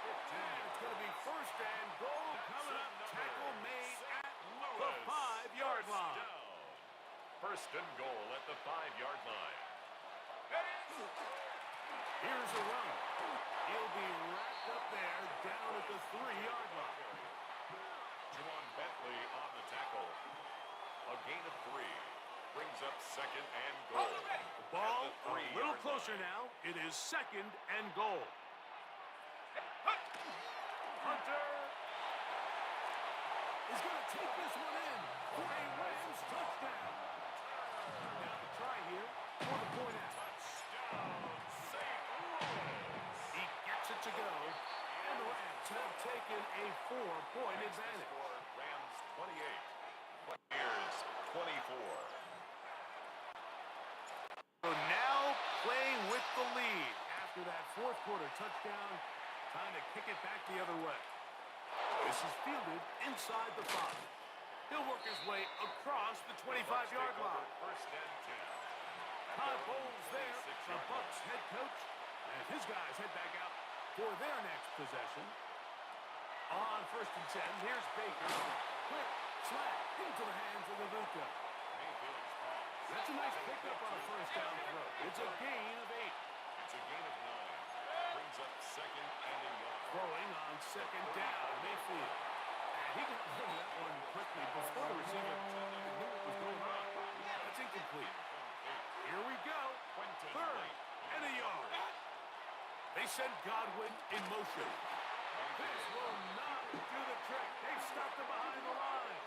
It's going to be first and goal coming up. Tackle made at the 5-yard line. First and goal at the 5-yard line. Here's a run. He'll be wrapped up there down at the 3-yard line. Juwan Bentley on the tackle. A gain of 3. Brings up second and goal. The ball a little closer now. It is second and goal. Hunter is going to take this one in for a Rams touchdown. Now the try here for the point out. He gets it to go, and the Rams have taken a 4-point advantage. Rams 28. Here's 24. So now playing with the lead after that fourth quarter touchdown. Time to kick it back the other way. This is fielded inside the 5. He'll work his way across the 25-yard line. First and 10. Todd Bowles there, the Bucs head coach, and his guys head back out for their next possession. On first and 10, here's Baker. Quick slap into the hands of Ibuka. That's a nice pickup on a first down throw. It's a gain of 8. It's a gain of 9. Brings up second and a yard. Throwing on second down, Mayfield. And he can throw that one quickly before the receiver knew what was going on. That's incomplete. Here we go. Third and a yard. They send Godwin in motion. This will not do the trick. They stopped him behind the line.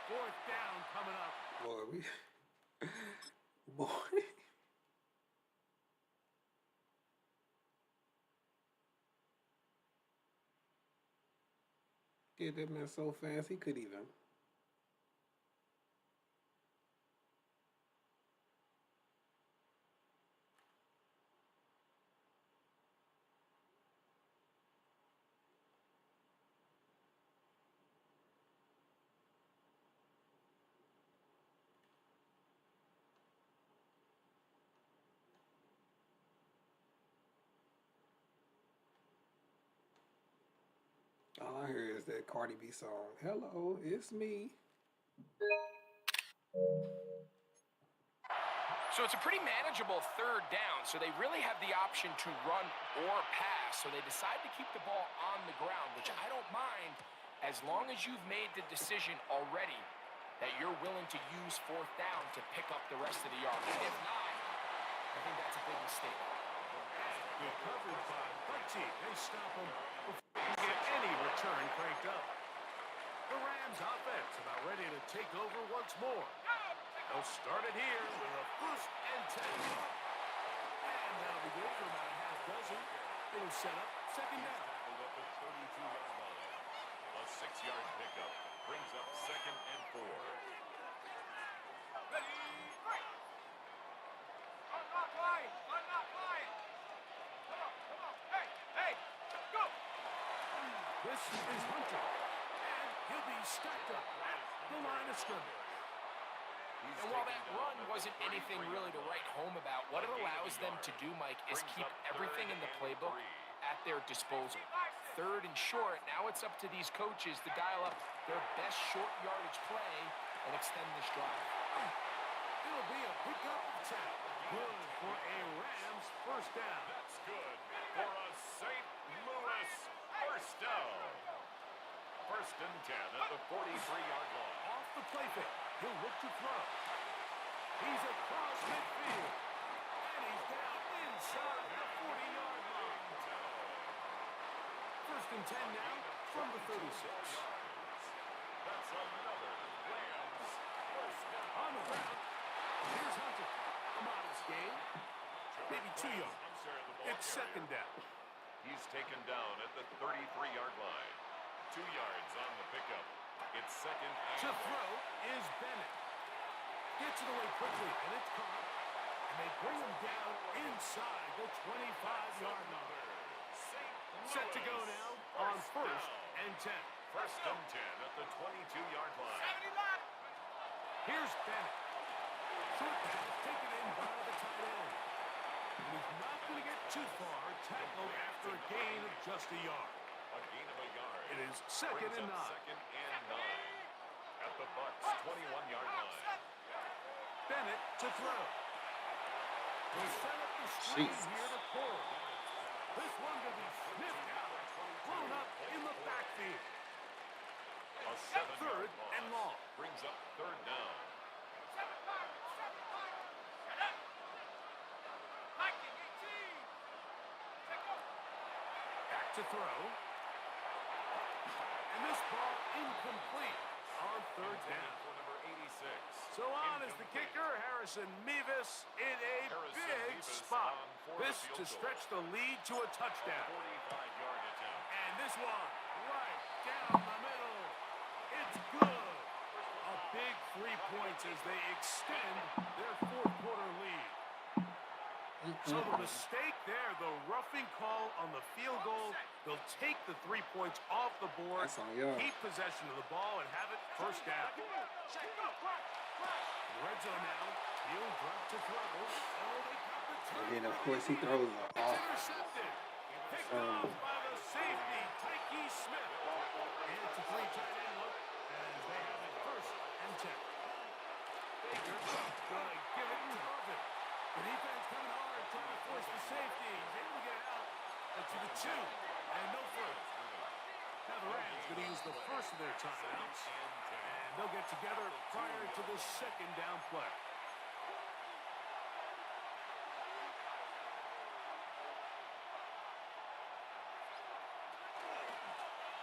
Fourth down coming up. Boy, boy. Get that man so fast he could even. All I hear is that Cardi B song. Hello, it's me. So it's a pretty manageable third down, so they really have the option to run or pass, so they decide to keep the ball on the ground, which I don't mind as long as you've made the decision already that you're willing to use fourth down to pick up the rest of the yard. And if not, I think that's a big mistake. Good coverage by Bugsy. They stop him before he can get any return cranked up. The Rams offense about ready to take over once more. They'll start it here with a first and 10. And that'll be good for about a half dozen. It'll set up second down. At the 32-yard line. A 6-yard pickup brings up second and 4. This is Hunter. And he'll be stacked up at the line of scrimmage. And while that run wasn't anything really to write home about, what it allows them to do, Mike, is keep everything in the playbook at their disposal. Third and short, now it's up to these coaches to dial up their best short yardage play and extend this drive. It'll be a pickup of 10. Good for a Rams first down. That's good for a St. Louis first down. First and 10 at the 43-yard line. Off the play fake. He'll look to throw. He's across midfield. And he's down inside the 40-yard line. First and 10 now from the 36. That's another Rams first down. On the ground. Here's Hunter. A modest gain. Maybe 2 yards. It's second down. He's taken down at the 33-yard line. 2 yards on the pickup. It's second and To throw is Bennett. Gets it away quickly, and it's caught. And they bring him down inside the 25-yard line. Set to go now on first and 10. First and 10 at the 22-yard line. Here's Bennett. Short pass taken in by the tight end. And he's not going to get too far. Tackled after a gain of just a yard. It is second and 9. Second and 9 at the Bucs' 21-yard line. Bennett to throw. Will set up the screen here to pull. This one to be sniffed out. Thrown up in the backfield. A 7-yard Third and long. brings up third down. Back to throw. And this ball incomplete on third down. For number 86. So on is the kicker, Harrison Mevis, in a big spot. This to stretch the lead to a touchdown. 45-yard attempt. And this one right down the middle. It's good. A big 3 points as they extend their fourth quarter lead. So the mistake there, the roughing call on the field goal, they'll take the 3 points off the board, That's on y'all. keep possession of the ball, and have it first down. Red zone now, he'll drop to throw. Oh, they got the And turn. then, of course, he throws it It's off. intercepted. Picked off by the safety, Tyke Smith. It's a 3-tight-end look, and they have it first and 10. Baker gonna give it to Irvin. The defense coming hard, trying to force the safety. He's able to get it out to the 2, and no further. Now the Rams going to use the first of their timeouts, and they'll get together prior to the second down play.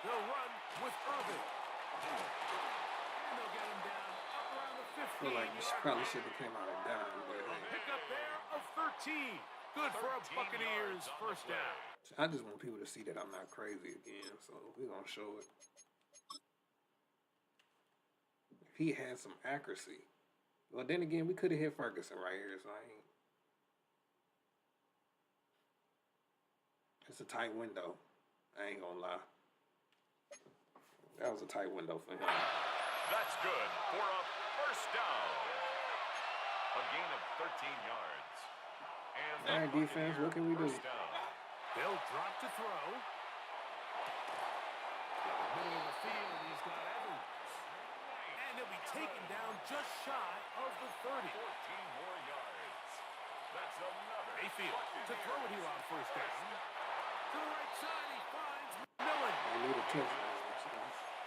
They'll run with Irvin. And they'll get him down up around the 15. I feel like you probably should have came out and down, but A pickup there of 13. Good for a Buccaneers first down. I just want people to see that I'm not crazy again, so we're going to show it. If he had some accuracy. Well, then again, we could have hit Ferguson right here, so I ain't. It's a tight window. I ain't going to lie. That was a tight window for him. That's good for a first down. A gain of 13 yards. And All right, defense, what can we do? first down. They'll drop to throw. Middle of the field, he's got Evans. And he'll be taken down just shy of the 30. 14 more yards. That's another. Mayfield to throw it here on first down. To the right side, he finds Millen. They need a touchdown. So.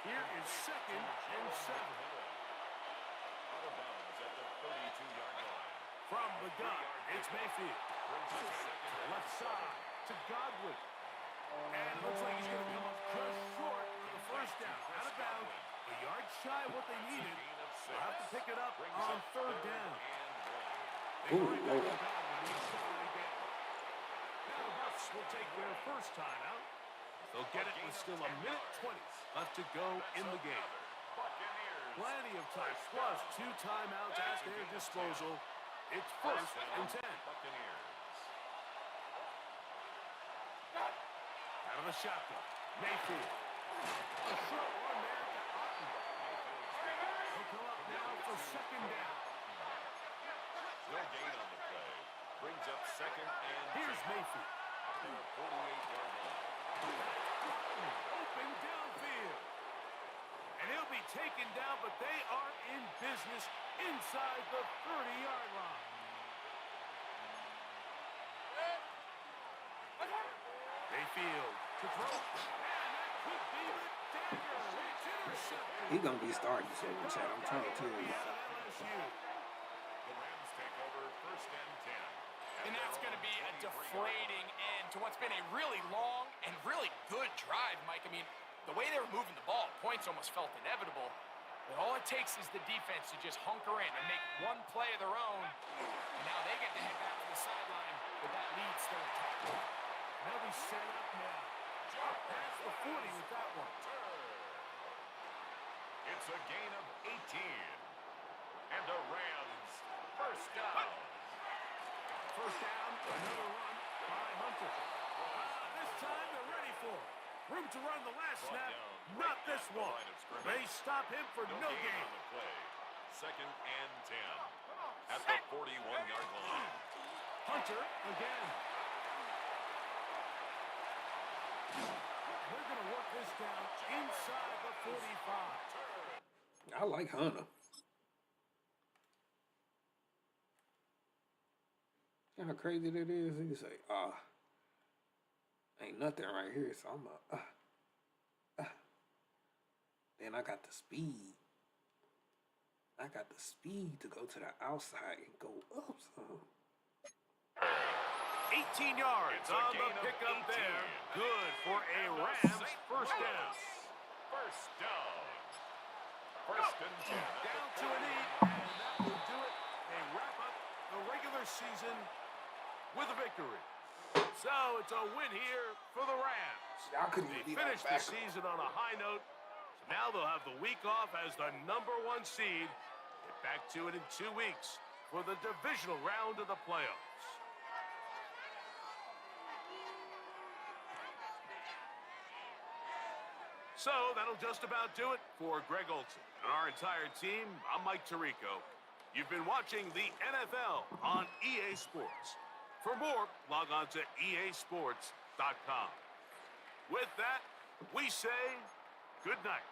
Here is second and 7. Out of bounds at the 32-yard line. From the gun, it's Mayfield. To the left side, to Godwin. And it looks like he's going to come up just short of the first down. Out of bounds, a yard shy of what they needed. They'll have to pick it up on third down. They Ooh, bring back whoa. the Godwin. He's going again. Now the Bucs will take their first timeout. They'll get it with still a minute 20 left to go in the game. Plenty of time, plus 2 timeouts at their disposal. It's first and 10. Out of the shotgun, Mayfield. A short one there to Otten. He'll come up now for second down. No gain on the play. Brings up second and Here's Mayfield. 48-yard line. Open downfield. And he'll be taken down, but they are in business inside the 30-yard line. Mayfield to throw. And that could be the dagger. It's intercepted. He going to be starting soon, Chad. I'm trying to tell you. The Rams take over first and 10. And that's going to be a deflating end to what's been a really long and really good drive, Mike. I mean, the way they were moving the ball, points almost felt inevitable. But all it takes is the defense to just hunker in and make one play of their own. And now they get to head back to the sideline with that lead still intact. They'll be set up now. Past the 40 with that one. It's a gain of 18. And the Rams first down. First down, another run by Hunter. This time they're ready for it. Room to run the last snap, not this one. They stop him for no gain. On the play. Second and 10 at the 41-yard line. Hunter again. They're going to work this down inside the 45. I like Hunter. You know how crazy that is? He say, ain't nothing right here, so I'm Then I got the speed. I got the speed to go to the outside and go up some. 18 yards on the pickup there. Good for a Rams first down. First down. First and 10. Down to an 8, and that will do it. They wrap up the regular season with a victory. So it's a win here for the Rams. They finished the season on a high note. So now they'll have the week off as the #1 seed. Get back to it in 2 weeks for the divisional round of the playoffs. So that'll just about do it for Greg Olson and our entire team. I'm Mike Tirico. You've been watching the NFL on EA Sports. For more, log on to easports.com. With that, we say good night.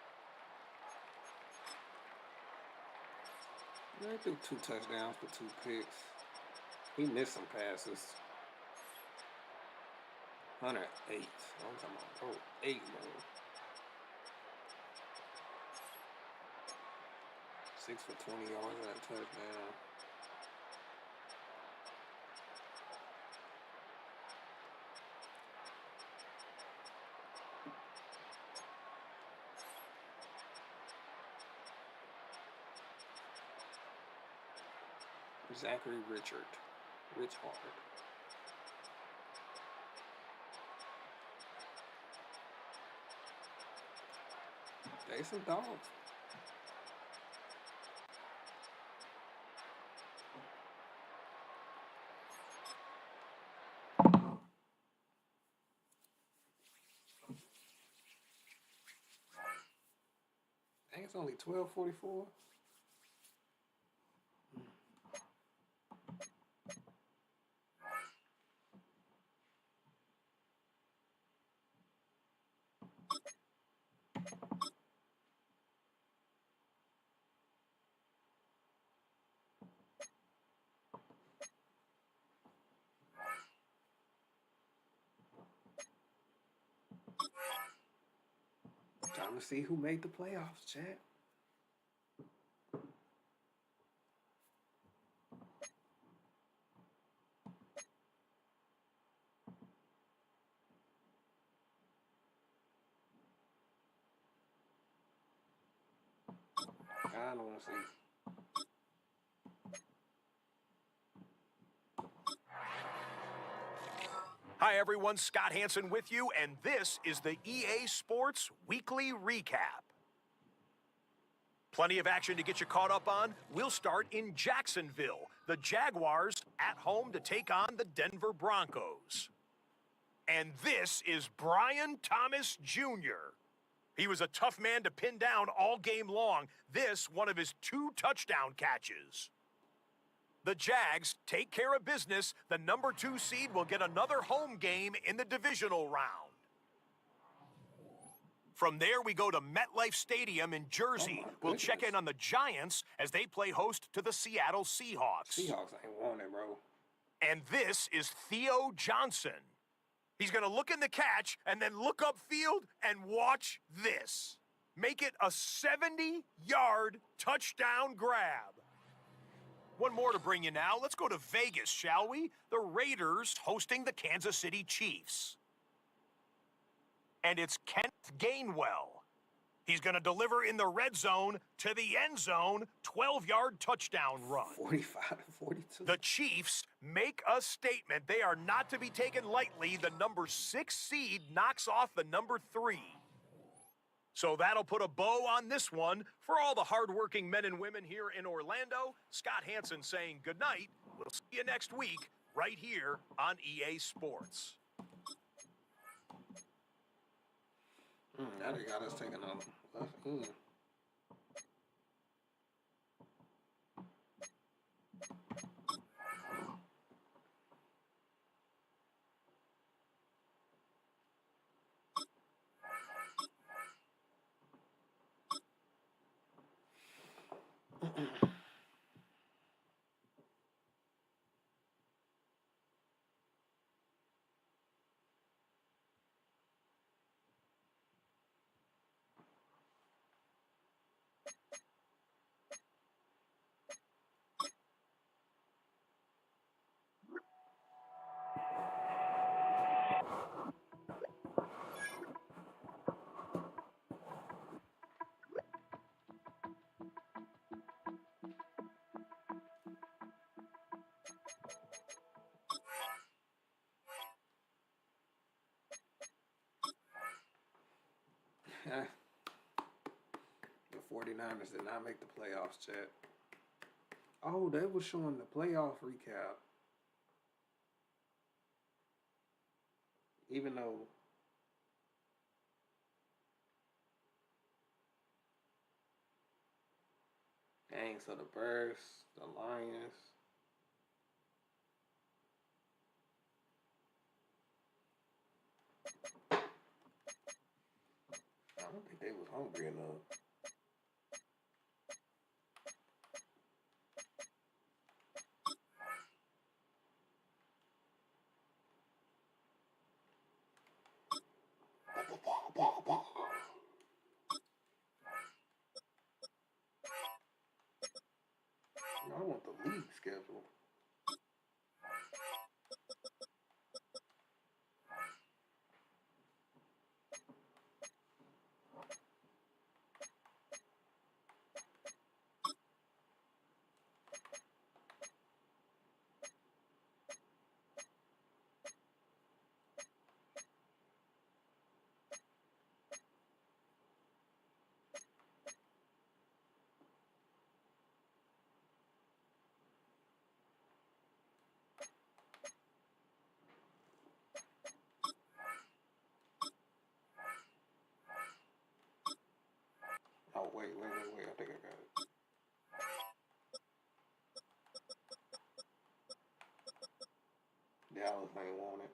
They threw 2 touchdowns for 2 picks. He missed some passes. 108. I'm talking about 8 more. 6 for 20 yards and a touchdown. Zachary Richard. They some dogs. I think it's only 12:44. Time to see who made the playoffs, chat. I don't want to see. Hi, everyone. Scott Hansen with you, and this is the EA Sports Weekly Recap. Plenty of action to get you caught up on. We'll start in Jacksonville. The Jaguars at home to take on the Denver Broncos. And this is Brian Thomas Jr. He was a tough man to pin down all game long. This, one of his 2 touchdown catches. The Jags take care of business. The #2 seed will get another home game in the divisional round. From there, we go to MetLife Stadium in Jersey. We'll check in on the Giants as they play host to the Seattle Seahawks. Seahawks ain't won it, bro. And this is Theo Johnson. He's going to look in the catch and then look upfield and watch this. Make it a 70-yard touchdown grab. One more to bring you now. Let's go to Vegas, shall we? The Raiders hosting the Kansas City Chiefs. And it's Kenneth Gainwell. He's going to deliver in the red zone to the end zone, 12-yard touchdown run. 45-42. The Chiefs make a statement. They are not to be taken lightly. The #6 seed knocks off the #3. So that'll put a bow on this one. For all the hardworking men and women here in Orlando, Scott Hansen saying good night. We'll see you next week right here on EA Sports. Now they got us taking a left. 49ers did not make the playoffs, chat. Oh, they was showing the playoff recap. Even though dang, so the Bears, the Lions. I don't think they was hungry enough. I want the league schedule. Oh, wait. I think I got it. Dallas ain't want it.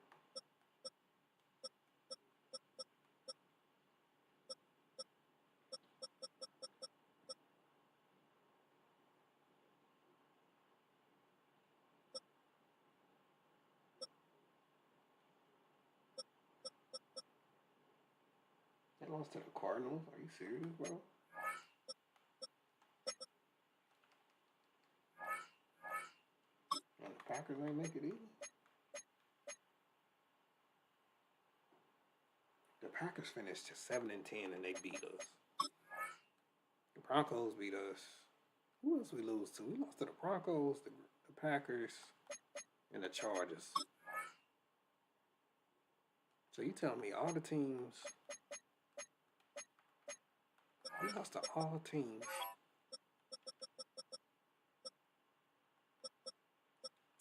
They lost to the Cardinals? Are you serious, bro? And the Packers ain't make it either? The Packers finished 7-10 and they beat us. The Broncos beat us. Who else we lose to? We lost to the Broncos, the Packers, and the Chargers. So you tell me all the teams, we lost to all teams,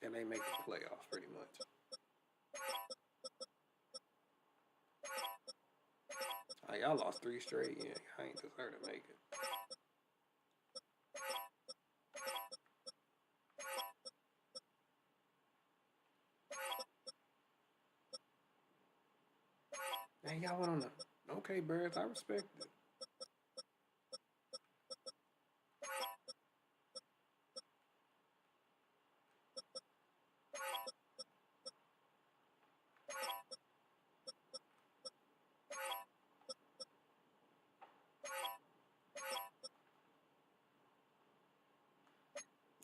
and they make the playoffs pretty much. Oh, y'all lost 3 straight. Yeah, I ain't deserve to make it. Man, y'all went on the okay, Bears. I respect it.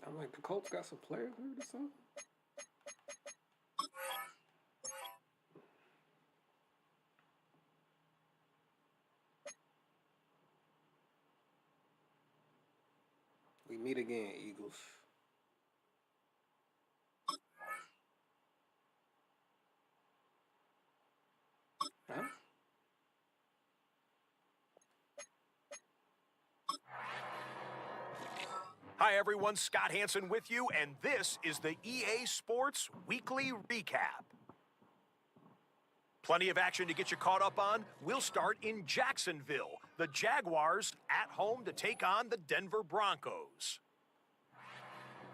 I'm like, the Colts got some players hurt or something? We meet again, Eagles. Huh? Hi, everyone. Scott Hansen with you, and this is the EA Sports Weekly Recap. Plenty of action to get you caught up on. We'll start in Jacksonville. The Jaguars at home to take on the Denver Broncos.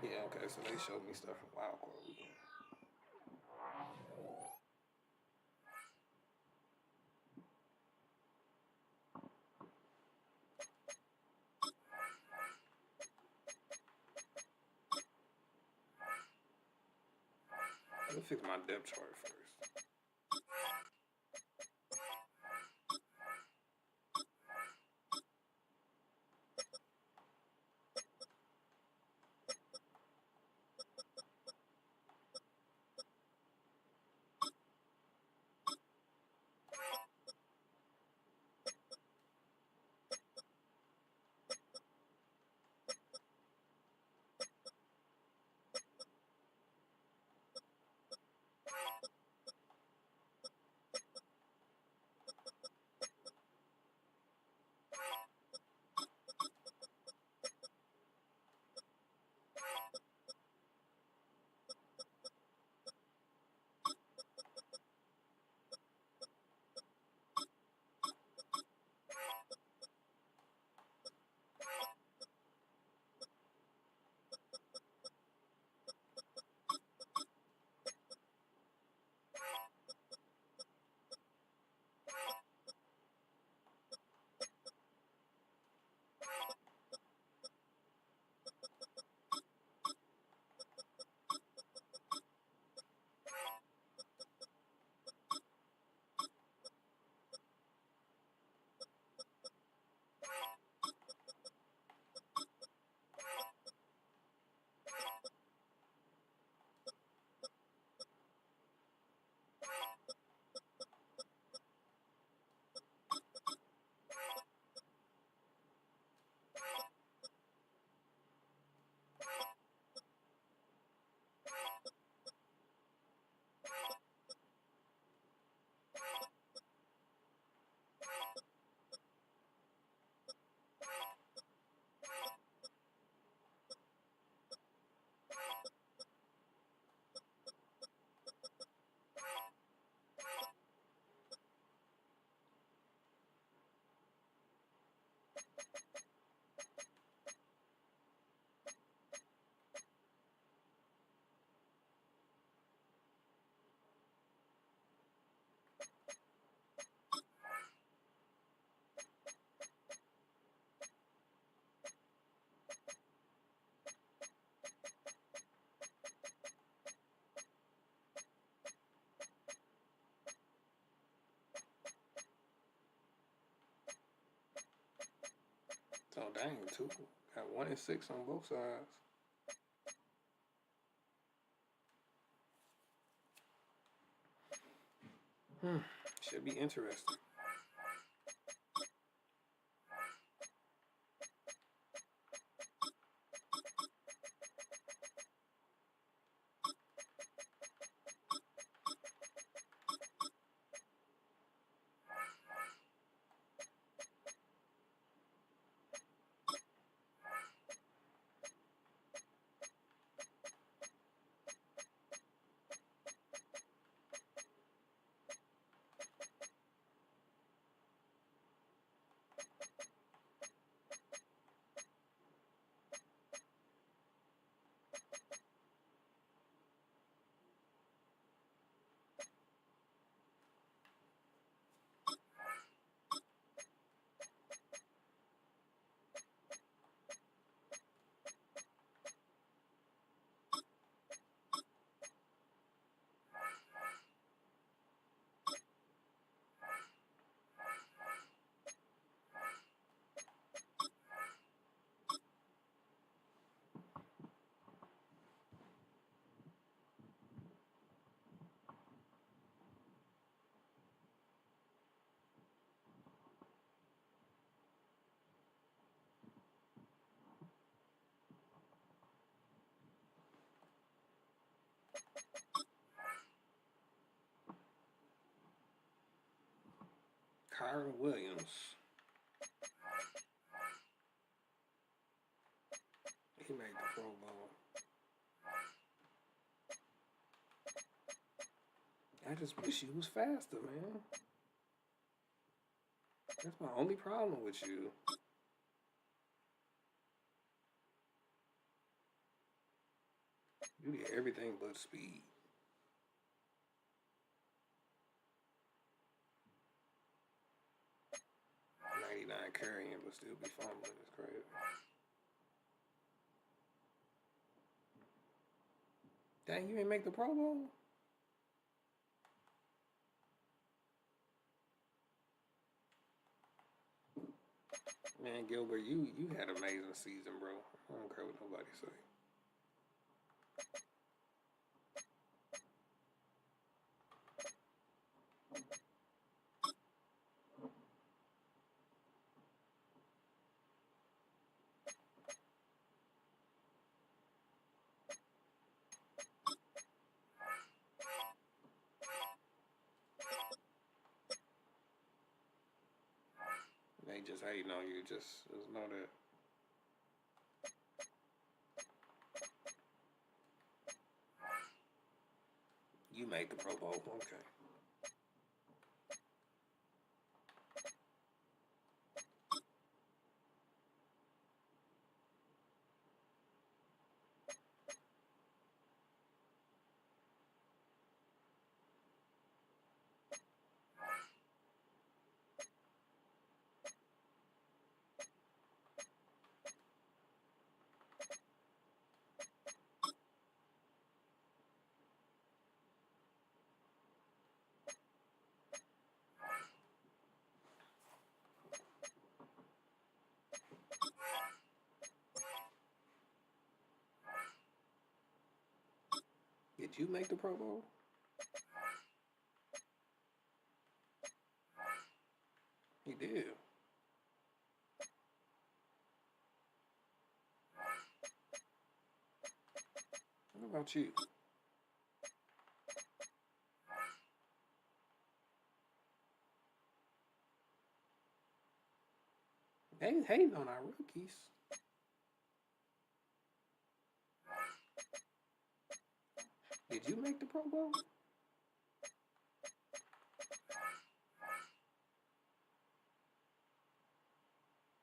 Yeah, okay, so they showed me stuff from Wild Card Weekend. Let me fix my depth chart first. dang, 2. Got 1 and 6 on both sides. Should be interesting. Kyron Williams. He made the Pro Bowl. I just wish he was faster, man. That's my only problem with you. You get everything but speed. Carrying, but still be fumbling. It's crazy. Dang, you ain't make the Pro Bowl? Man, Gilbert, you had an amazing season, bro. I don't care what nobody say. They just hating on you. Just know that. You made the Pro Bowl. Okay. Did you make the Pro Bowl? He did. What about you? They hating on our rookies. Did you make the Pro Bowl?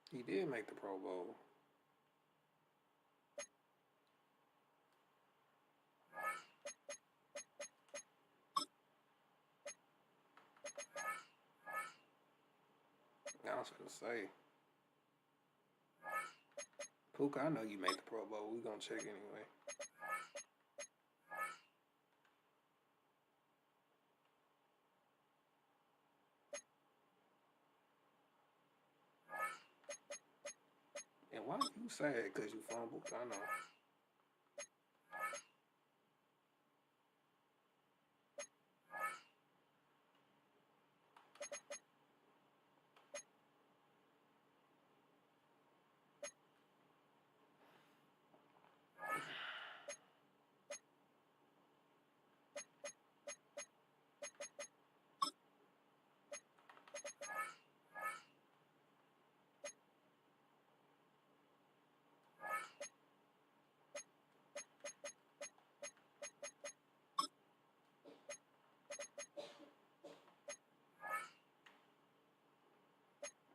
He did make the Pro Bowl. I was gonna say, Puka, I know you made the Pro Bowl. We gonna check anyway. sad because you fumbled. I know.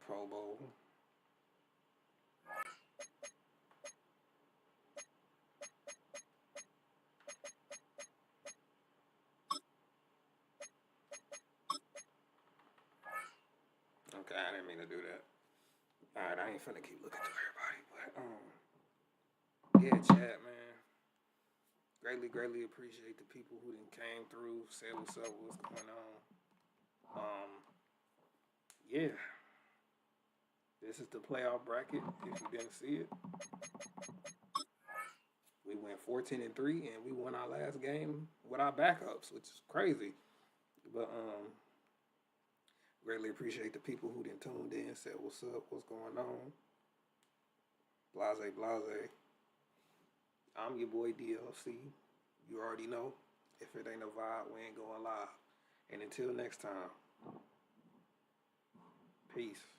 Pro Bowl. Okay, I didn't mean to do that. Alright, I ain't finna keep looking to everybody, but yeah, chat, man. Greatly appreciate the people who done came through, said what's up, what's going on. Yeah. This is the playoff bracket, if you didn't see it. We went 14-3 and we won our last game with our backups, which is crazy. But greatly appreciate the people who done tuned in, said what's up, what's going on. Blase. I'm your boy DLC. You already know. If it ain't a vibe, we ain't going live. And until next time, peace.